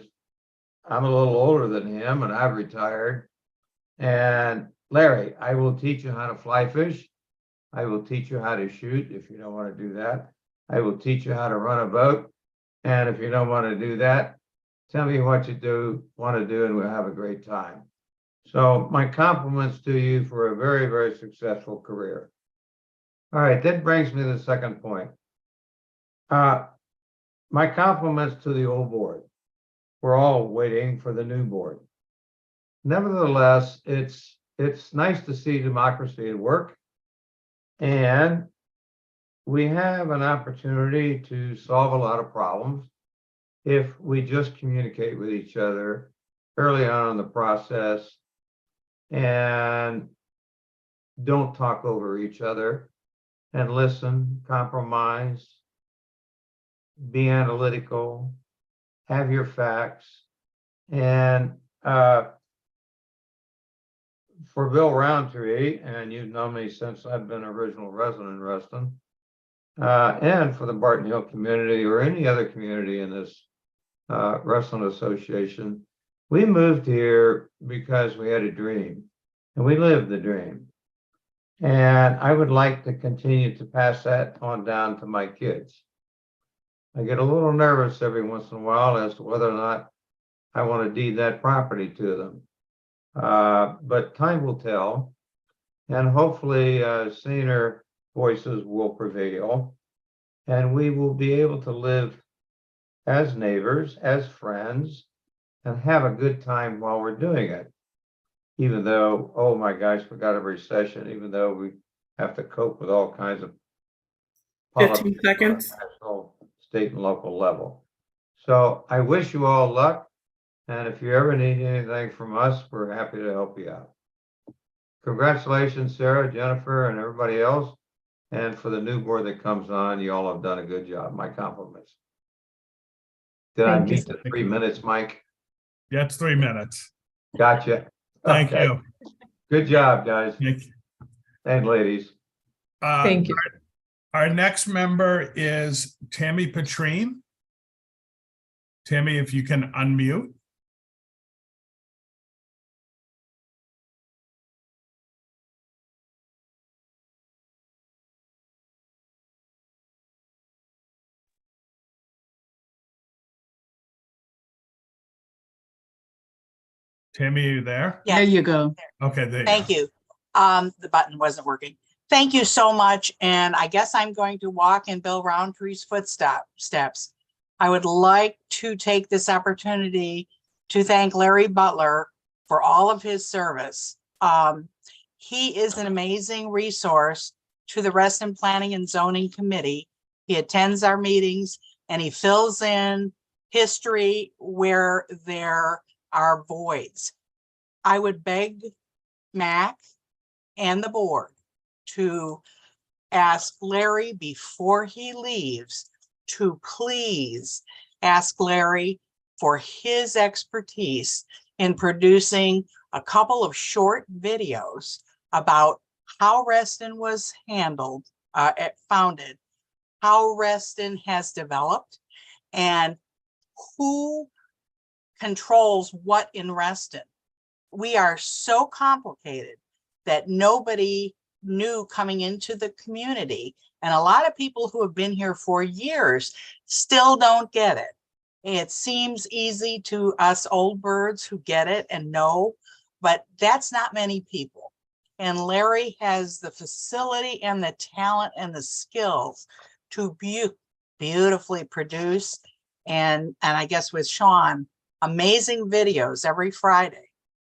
I'm a little older than him and I've retired, and Larry, I will teach you how to fly fish. I will teach you how to shoot if you don't want to do that. I will teach you how to run a boat. And if you don't want to do that, tell me what you want to do and we'll have a great time. So my compliments to you for a very, very successful career. All right, that brings me to the second point. My compliments to the old board. We're all waiting for the new board. Nevertheless, it's nice to see democracy at work. And we have an opportunity to solve a lot of problems if we just communicate with each other early on in the process and don't talk over each other and listen, compromise, be analytical, have your facts. And for Bill Roundtree, and you've known me since I've been original resident in Reston, and for the Barton Hill community or any other community in this Reston Association, we moved here because we had a dream and we lived the dream. And I would like to continue to pass that on down to my kids. I get a little nervous every once in a while as to whether or not I want to deed that property to them. But time will tell, and hopefully senior voices will prevail, and we will be able to live as neighbors, as friends, and have a good time while we're doing it. Even though, oh my gosh, we got a recession, even though we have to cope with all kinds of 15 seconds. national, state and local level. So I wish you all luck. And if you ever need anything from us, we're happy to help you out. Congratulations, Sarah, Jennifer, and everybody else. And for the new board that comes on, you all have done a good job. My compliments. Did I meet the 3 minutes, Mike? Yeah, it's 3 minutes. Gotcha. Thank Okay. you. Good job, guys Thank you. and ladies. Thank you. Our next member is Tammy Petrine. Tammy, if you can unmute. Tammy, are you there? There you go. Okay, there you Thank go. you. The button wasn't working. Thank you so much. And I guess I'm going to walk in Bill Roundtree's footsteps. I would like to take this opportunity to thank Larry Butler for all of his service. He is an amazing resource to the Reston Planning and Zoning Committee. He attends our meetings and he fills in history where there are voids. I would beg Mac and the board to ask Larry before he leaves to please ask Larry for his expertise in producing a couple of short videos about how Reston was founded, how Reston has developed, and who controls what in Reston. We are so complicated that nobody new coming into the community. And a lot of people who have been here for years still don't get it. It seems easy to us old birds who get it and know, but that's not many people. And Larry has the facility and the talent and the skills to beautifully produce. And I guess with Sean, amazing videos every Friday.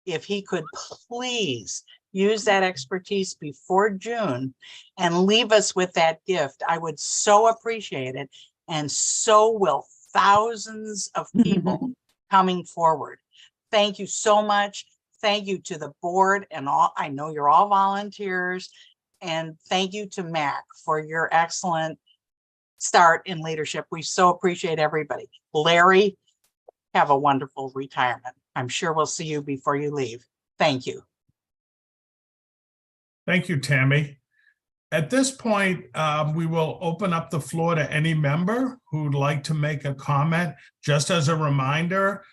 If he could please use that expertise before June and leave us with that gift, I would so appreciate it. And so will thousands of people coming forward. Thank you so much. Thank you to the board and all. I know you're all volunteers. And thank you to Mac for your excellent start in leadership. We so appreciate everybody. Larry, have a wonderful retirement. I'm sure we'll see you before you leave. Thank you. Thank you, Tammy. At this point, we will open up the floor to any member who'd like to make a comment. Just as a reminder,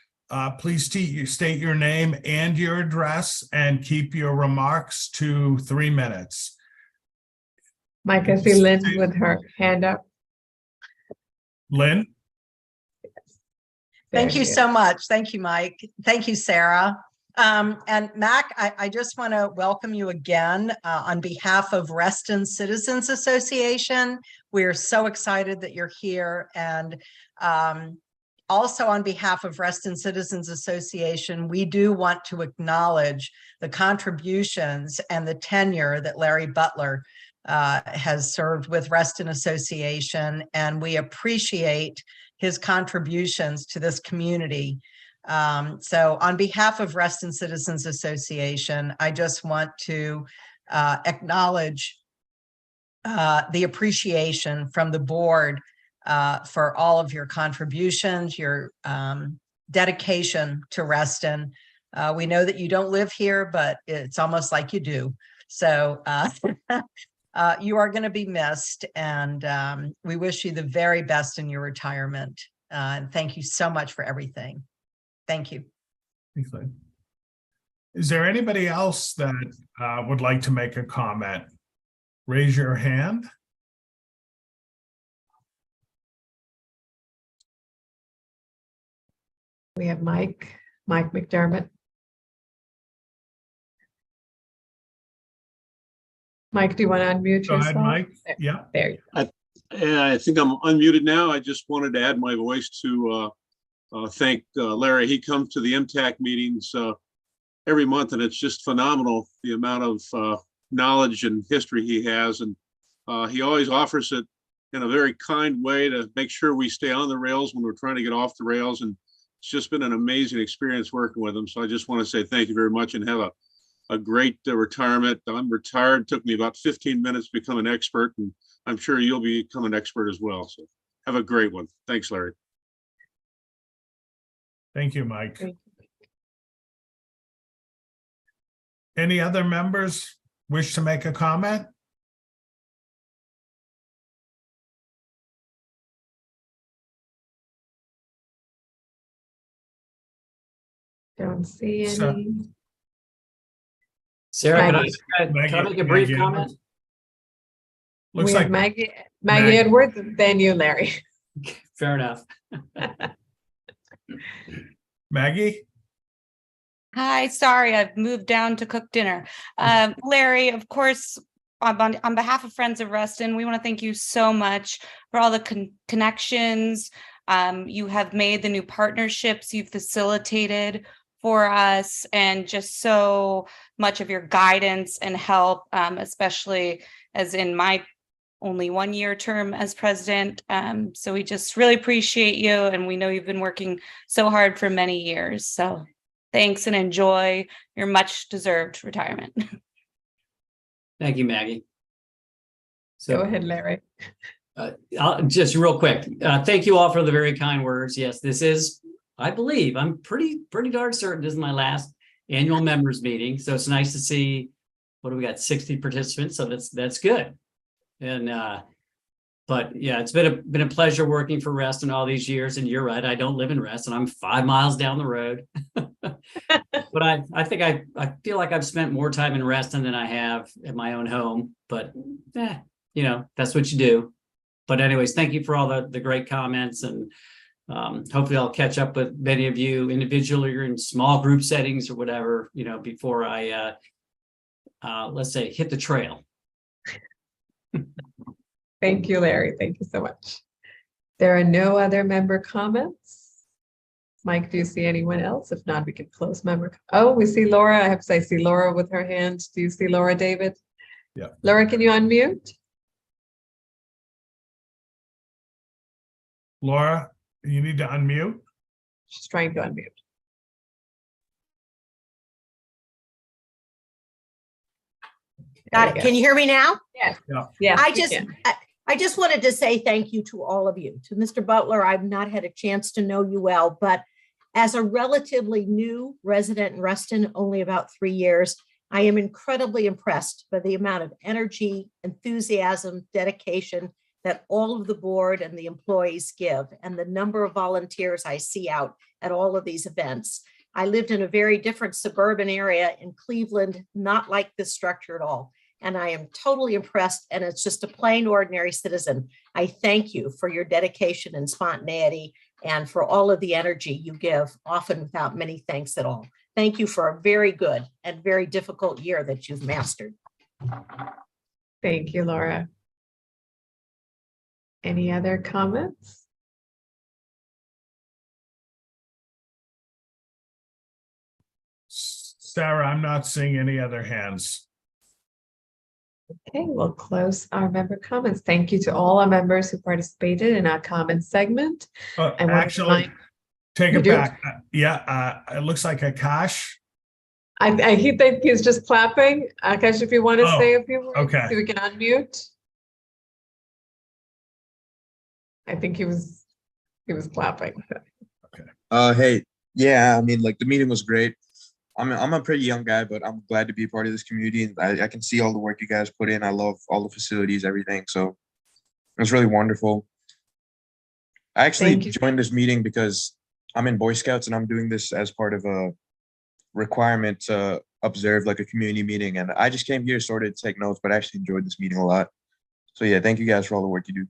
please state your name and your address and keep your remarks to 3 minutes. Mike, I see Lynn with her hand up. Lynn? Thank you so much. Thank you, Mike. Thank you, Sarah. And Mac, I just want to welcome you again on behalf of Reston Citizens Association. We're so excited that you're here. And also on behalf of Reston Citizens Association, we do want to acknowledge the contributions and the tenure that Larry Butler has served with Reston Association. And we appreciate his contributions to this community. So on behalf of Reston Citizens Association, I just want to acknowledge the appreciation from the board for all of your contributions, your dedication to Reston. We know that you don't live here, but it's almost like you do. So you are going to be missed, and we wish you the very best in your retirement. And thank you so much for everything. Thank you. Thanks, Lynn. Is there anybody else that would like to make a comment? Raise your hand. We have Mike McDermott. Mike, do you want to unmute Go yourself? ahead, Mike. Yeah. There you go. I think I'm unmuted now. I just wanted to add my voice to thank Larry. He comes to the MTAC meetings every month, and it's just phenomenal the amount of knowledge and history he has. And he always offers it in a very kind way to make sure we stay on the rails when we're trying to get off the rails. And it's just been an amazing experience working with him. So I just want to say thank you very much and have a great retirement. I'm retired. It took me about 15 minutes to become an expert, and I'm sure you'll become an expert as well. So have a great one. Thanks, Larry. Thank you, Mike. Any other members wish to make a comment? Don't see So- any. Sarah, can Maggie. I make a brief Maggie comment? Edwards. Looks We like have Maggie Maggie. Edwards, then you, Larry. Fair enough. Maggie. Hi, sorry, I've moved down to cook dinner. Larry, of course, on behalf of Friends of Reston, we want to thank you so much for all the connections you have made, the new partnerships you've facilitated for us, and just so much of your guidance and help, especially as in my only 1-year term as president. So we just really appreciate you, and we know you've been working so hard for many years. So thanks, and enjoy your much deserved retirement. Thank you, Maggie. So Go ahead, Larry. I'll just real quick. Thank you all for the very kind words. Yes, this is, I believe, I'm pretty darn certain this is my last annual members meeting. So it's nice to see, what do we got, 60 participants. So that's good. And But yeah, it's been a pleasure working for Reston all these years. And you're right, I don't live in Reston. I'm 5 miles down the road. But I think I feel like I've spent more time in Reston than I have at my own home. But that's what you do. But anyways, thank you for all the great comments, and hopefully I'll catch up with many of you individually or in small group settings or whatever, before I let's say hit the trail. Thank you, Larry. Thank you so much. There are no other member comments. Mike, do you see anyone else? If not, we can close member. Oh, we see Laura. I have to say, I see Laura with her hand. Do you see Laura, David? Yeah. Laura, can you unmute? Laura, you need to unmute. She's trying to unmute. Got it. Can you hear me now? Yes. Yeah. Yeah. I just wanted to say thank you to all of you. To Mr. Butler, I've not had a chance to know you well, but as a relatively new resident in Reston, only about 3 years, I am incredibly impressed by the amount of energy, enthusiasm, dedication that all of the board and the employees give, and the number of volunteers I see out at all of these events. I lived in a very different suburban area in Cleveland, not like this structure at all. And I am totally impressed, and it's just a plain ordinary citizen. I thank you for your dedication and spontaneity and for all of the energy you give, often without many thanks at all. Thank you for a very good and very difficult year that you've mastered. Thank you, Laura. Any other comments? Sarah, I'm not seeing any other hands. Okay, we'll close our member comments. Thank you to all our members who participated in our comment segment. I want to Actually, remind- take You it do? back. It looks like Akash. he think he's just clapping. Akash, if you want to Oh, say a few words, okay. so we can unmute. I think he was clapping. Hey, yeah, I mean, like the meeting was great. I'm a pretty young guy, but I'm glad to be a part of this community. And I can see all the work you guys put in. I love all the facilities, everything. So it was really wonderful. I actually joined this meeting because I'm in Boy Scouts and I'm doing this as part of a requirement to observe like a community meeting. And I just came here sort of to take notes, but I actually enjoyed this meeting a lot. So yeah, thank you guys for all the work you do.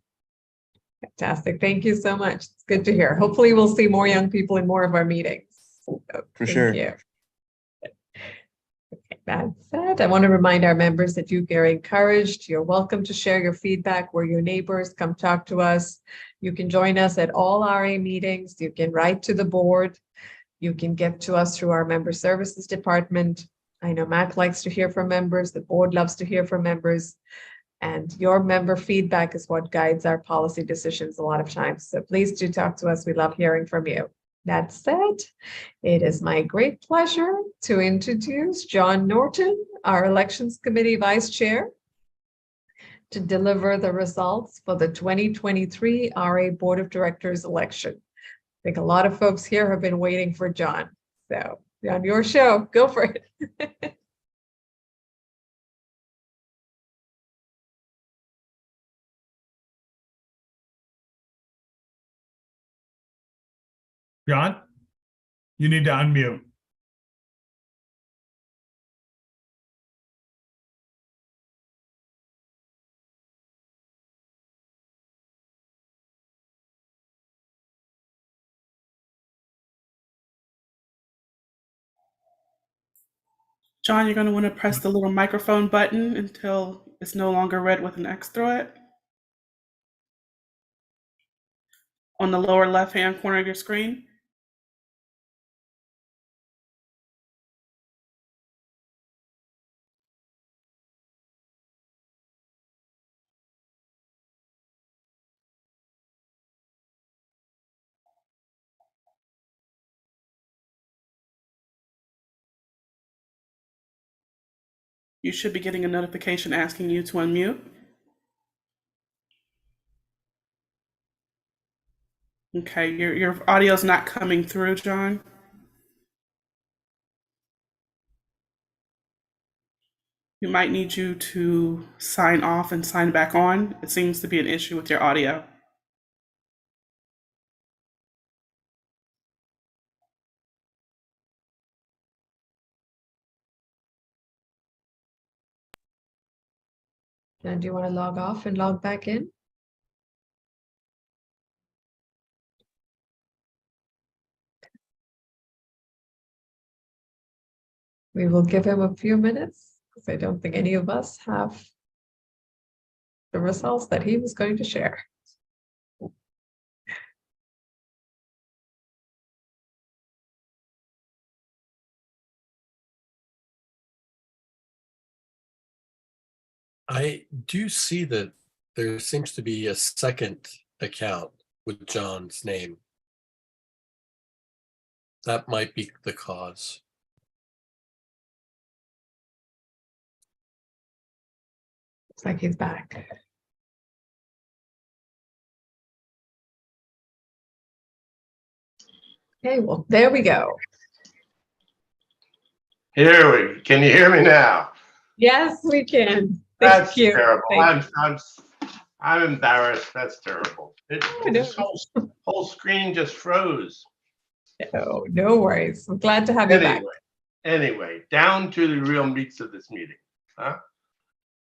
Fantastic. Thank you so much. It's good to hear. Hopefully we'll see more young people in more of our meetings. So, For sure. Thank you. Okay, that said, I want to remind our members that you are encouraged. You're welcome to share your feedback. We're your neighbors. Come talk to us. You can join us at all RA meetings. You can write to the board. You can get to us through our member services department. I know Mac likes to hear from members. The board loves to hear from members. And your member feedback is what guides our policy decisions a lot of times. So please do talk to us. We love hearing from you. That said, it is my great pleasure to introduce John Norton, our Elections Committee Vice Chair, to deliver the results for the 2023 RA Board of Directors election. I think a lot of folks here have been waiting for John. So, John, your show. Go for it. John, you need to unmute. John, you're going to want to press the little microphone button until it's no longer red with an X through it. On the lower left-hand corner of your screen. You should be getting a notification asking you to unmute. Okay, your audio is not coming through, John. We might need you to sign off and sign back on. It seems to be an issue with your audio. And do you want to log off and log back in? We will give him a few minutes because I don't think any of us have the results that he was going to share. I do see that there seems to be a second account with John's name. That might be the cause. Looks like he's back. Okay, well, there we go. Can you hear me now? Yes, we can. That's Thank you. terrible. Thank I'm embarrassed. That's terrible. no. This whole screen just froze. Oh, no worries. I'm glad to have you back. Anyway, down to the real meats of this meeting.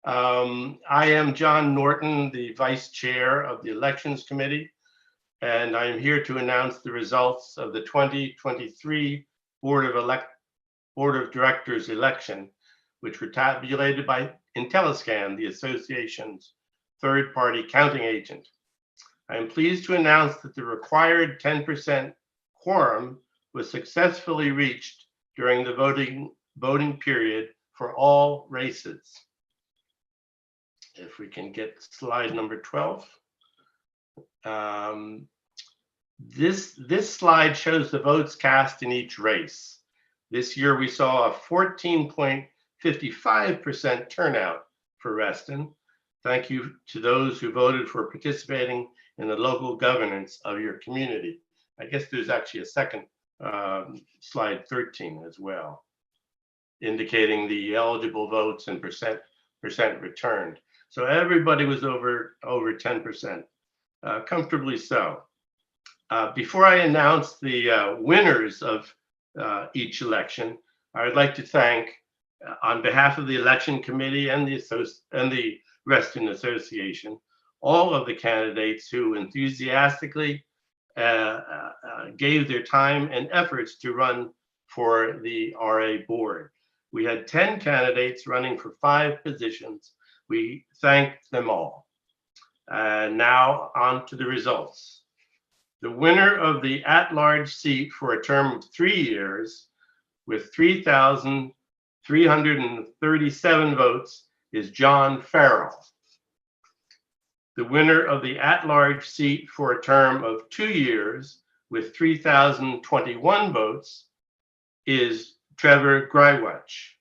I am John Norton, the Vice Chair of the Elections Committee, and I am here to announce the results of the 2023 Board of Directors election, which were tabulated by IntelliScan, the association's third-party counting agent. I am pleased to announce that the required 10% quorum was successfully reached during the voting period for all races. If we can get slide number 12. This slide shows the votes cast in each race. This year we saw a 14.55% turnout for Reston. Thank you to those who voted for participating in the local governance of your community. I guess there's actually a second slide 13 as well, indicating the eligible votes and percent returned. So everybody was over 10%, comfortably so. Before I announce the winners of each election, I would like to thank, on behalf of the election committee and the Reston Association, all of the candidates who enthusiastically gave their time and efforts to run for the RA board. We had 10 candidates running for 5 positions. We thank them all. Now on to the results. The winner of the at-large seat for a term of 3 years with 3,337 votes is John Farrell. The winner of the at-large seat for a term of 2 years with 3,021 votes is Trevor Grywacz.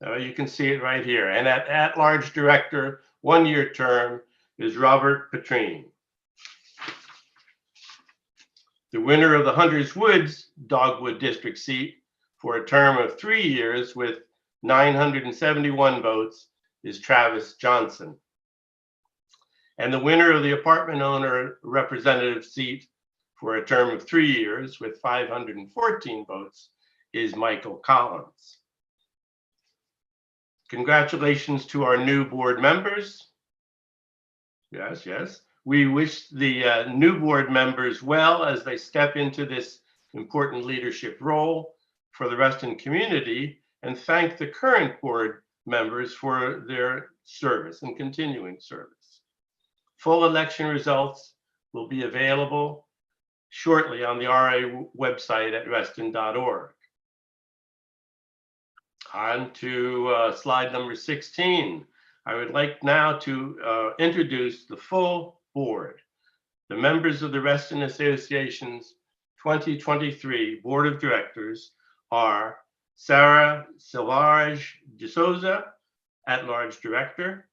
You can see it right here. And at-large director, 1-year term, is Robert Petrine. The winner of the Hunters Woods Dogwood District seat for a term of 3 years with 971 votes is Travis Johnson. And the winner of the apartment owner representative seat for a term of 3 years with 514 votes is Michael Collins. Congratulations to our new board members. Yes, yes. We wish the new board members well as they step into this important leadership role for the Reston community, and thank the current board members for their service and continuing service. Full election results will be available shortly on the RA website at reston.org. On to slide number 16. I would like now to introduce the full board. The members of the Reston Association's 2023 Board of Directors are Sarah Silvarez de Souza, at-large director,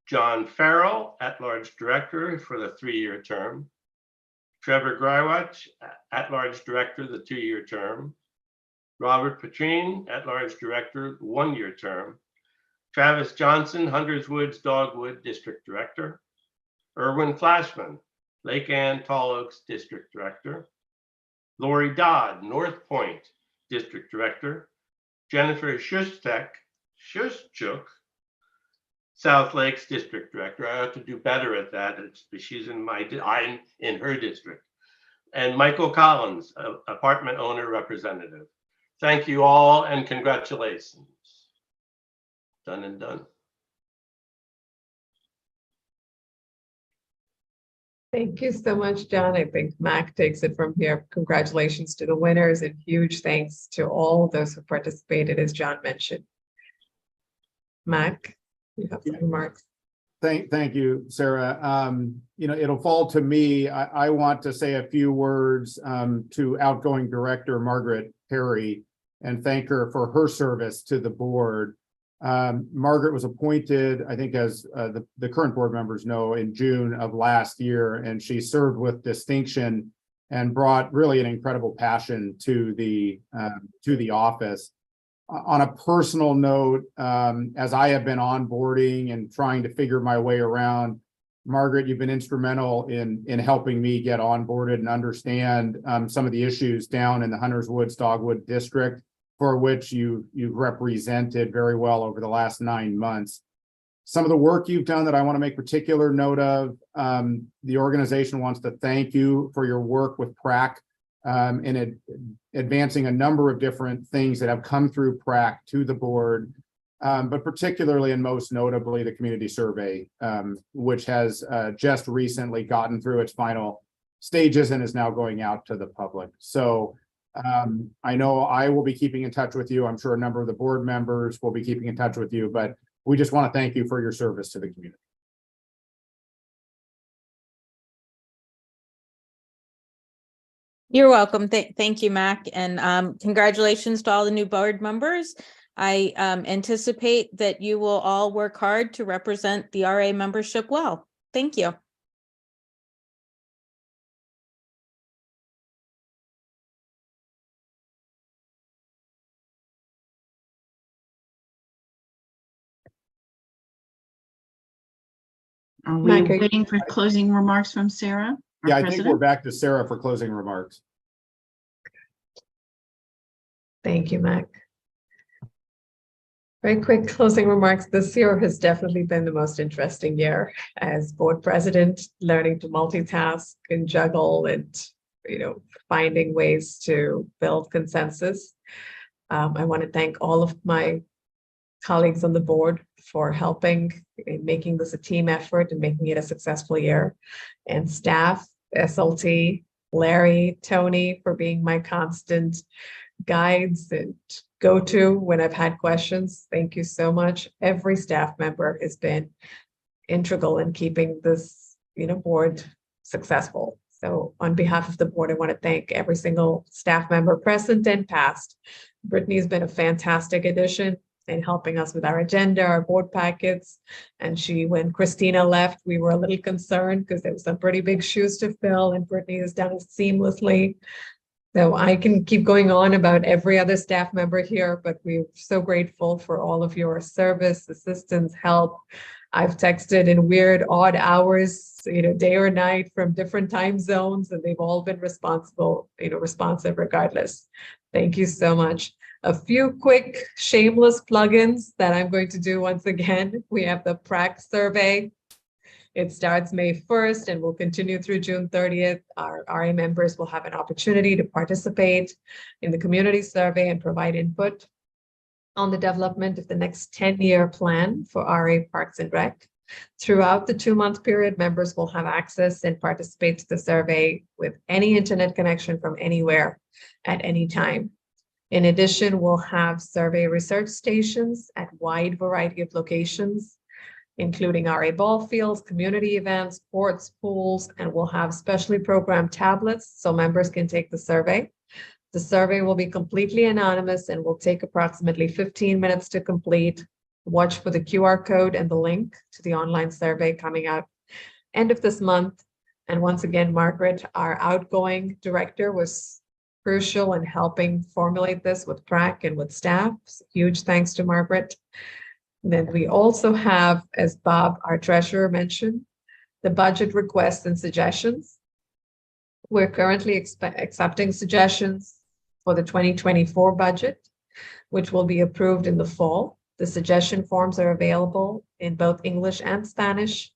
John Farrell, at-large director for the 3-year term, Trevor Grywacz, at-large director, the 2-year term, Robert Petrine, at-large director, 1-year term, Travis Johnson, Hunters Woods Dogwood District Director. Erwin Flashman, Lake Ann Tall Oaks District Director. Lori Dodd, North Point District Director. Jennifer Schuschuk, South Lakes District Director. I have to do better at that. She's I'm in her district. And Michael Collins, Apartment Owner Representative. Thank you all and congratulations. Done and done. Thank you so much, John. I think Mac takes it from here. Congratulations to the winners and huge thanks to all those who participated, as John mentioned. Mac, you have some remarks. Thank you, Sarah. It'll fall to me. I want to say a few words to outgoing director Margaret Perry and thank her for her service to the board. Margaret was appointed, I think, as the current board members know, in June of last year, and she served with distinction and brought really an incredible passion to the office. On a personal note, as I have been onboarding and trying to figure my way around, Margaret, you've been instrumental in helping me get onboarded and understand some of the issues down in the Hunters Woods Dogwood District, for which you've represented very well over the last 9 months. Some of the work you've done that I want to make particular note of, the organization wants to thank you for your work with PRAC in advancing a number of different things that have come through PRAC to the board, but particularly and most notably the community survey, which has just recently gotten through its final stages and is now going out to the public. So I know I will be keeping in touch with you. I'm sure a number of the board members will be keeping in touch with you, but we just want to thank you for your service to the community. You're welcome. Thank you, Mac. And congratulations to all the new board members. I anticipate that you will all work hard to represent the RA membership well. Thank you. Are we waiting for closing remarks from Sarah? Yeah, I think we're back to Sarah for closing remarks. Thank you, Mac. Very quick closing remarks. This year has definitely been the most interesting year as board president, learning to multitask and juggle and, finding ways to build consensus. I want to thank all of my colleagues on the board for helping in making this a team effort and making it a successful year, and staff, SLT, Larry, Tony for being my constant guides and go-to when I've had questions. Thank you so much. Every staff member has been integral in keeping this, board successful. So on behalf of the board, I want to thank every single staff member present and past. Brittany's been a fantastic addition in helping us with our agenda, our board packets. And when Christina left, we were a little concerned because there was some pretty big shoes to fill, and Brittany has done it seamlessly. So I can keep going on about every other staff member here, but we're so grateful for all of your service, assistance, help. I've texted in weird, odd hours, day or night from different time zones, and they've all been responsive regardless. Thank you so much. A few quick shameless plugins that I'm going to do once again. We have the PRAC survey. It starts May 1st and will continue through June 30th. Our RA members will have an opportunity to participate in the community survey and provide input on the development of the next 10-year plan for RA Parks and Rec. Throughout the 2-month period, members will have access and participate to the survey with any internet connection from anywhere at any time. In addition, we'll have survey research stations at wide variety of locations, including RA ball fields, community events, sports, pools, and we'll have specially programmed tablets so members can take the survey. The survey will be completely anonymous and will take approximately 15 minutes to complete. Watch for the QR code and the link to the online survey coming out end of this month. And once again, Margaret, our outgoing director, was crucial in helping formulate this with PRAC and with staff. So huge thanks to Margaret. Then we also have, as Bob, our treasurer, mentioned, the budget requests and suggestions. We're currently accepting suggestions for the 2024 budget, which will be approved in the fall. The suggestion forms are available in both English and Spanish.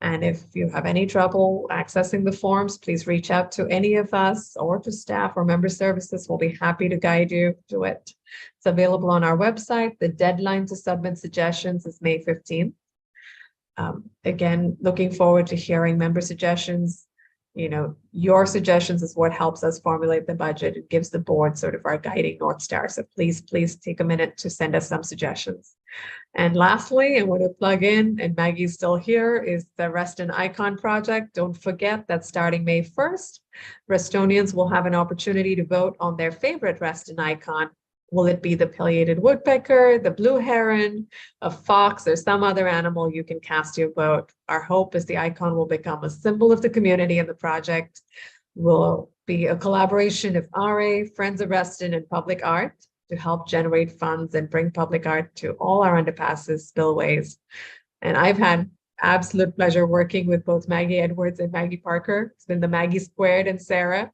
And if you have any trouble accessing the forms, please reach out to any of us or to staff or member services. We'll be happy to guide you to it. It's available on our website. The deadline to submit suggestions is May 15th. Again, looking forward to hearing member suggestions. You know, your suggestions is what helps us formulate the budget. It gives the board sort of our guiding North Star. So please take a minute to send us some suggestions. And lastly, I want to plug in, and Maggie's still here, is the Reston Icon Project. Don't forget that starting May 1st, Restonians will have an opportunity to vote on their favorite Reston icon. Will it be the pileated woodpecker, the blue heron, a fox, or some other animal? You can cast your vote. Our hope is the icon will become a symbol of the community, and the project will be a collaboration of RA, Friends of Reston, and Public Art to help generate funds and bring public art to all our underpasses, spillways. And I've had absolute pleasure working with both Maggie Edwards and Maggie Parker. It's been the Maggie Squared and Sarah.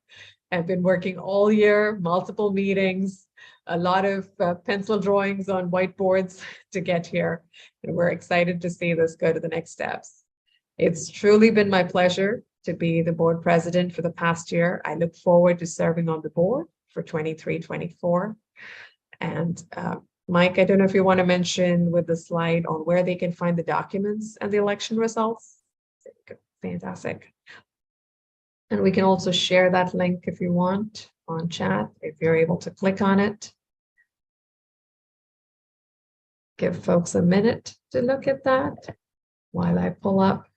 I've been working all year, multiple meetings, a lot of pencil drawings on whiteboards to get here. And we're excited to see this go to the next steps. It's truly been my pleasure to be the board president for the past year. I look forward to serving on the board for 23-24. And Mike, I don't know if you want to mention with the slide on where they can find the documents and the election results. Fantastic. And we can also share that link if you want on chat, if you're able to click on it. Give folks a minute to look at that while I pull up.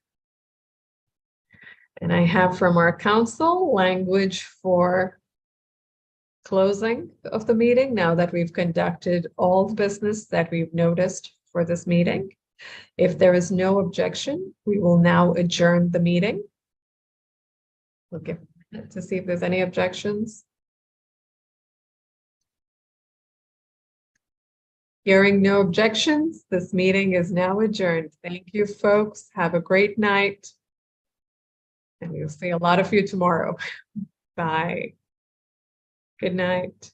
And I have from our council language for closing of the meeting now that we've conducted all the business that we've noticed for this meeting. If there is no objection, we will now adjourn the meeting. We'll give a minute to see if there's any objections. Hearing no objections, this meeting is now adjourned. Thank you, folks. Have a great night. And we'll see a lot of you tomorrow. Bye. Good night.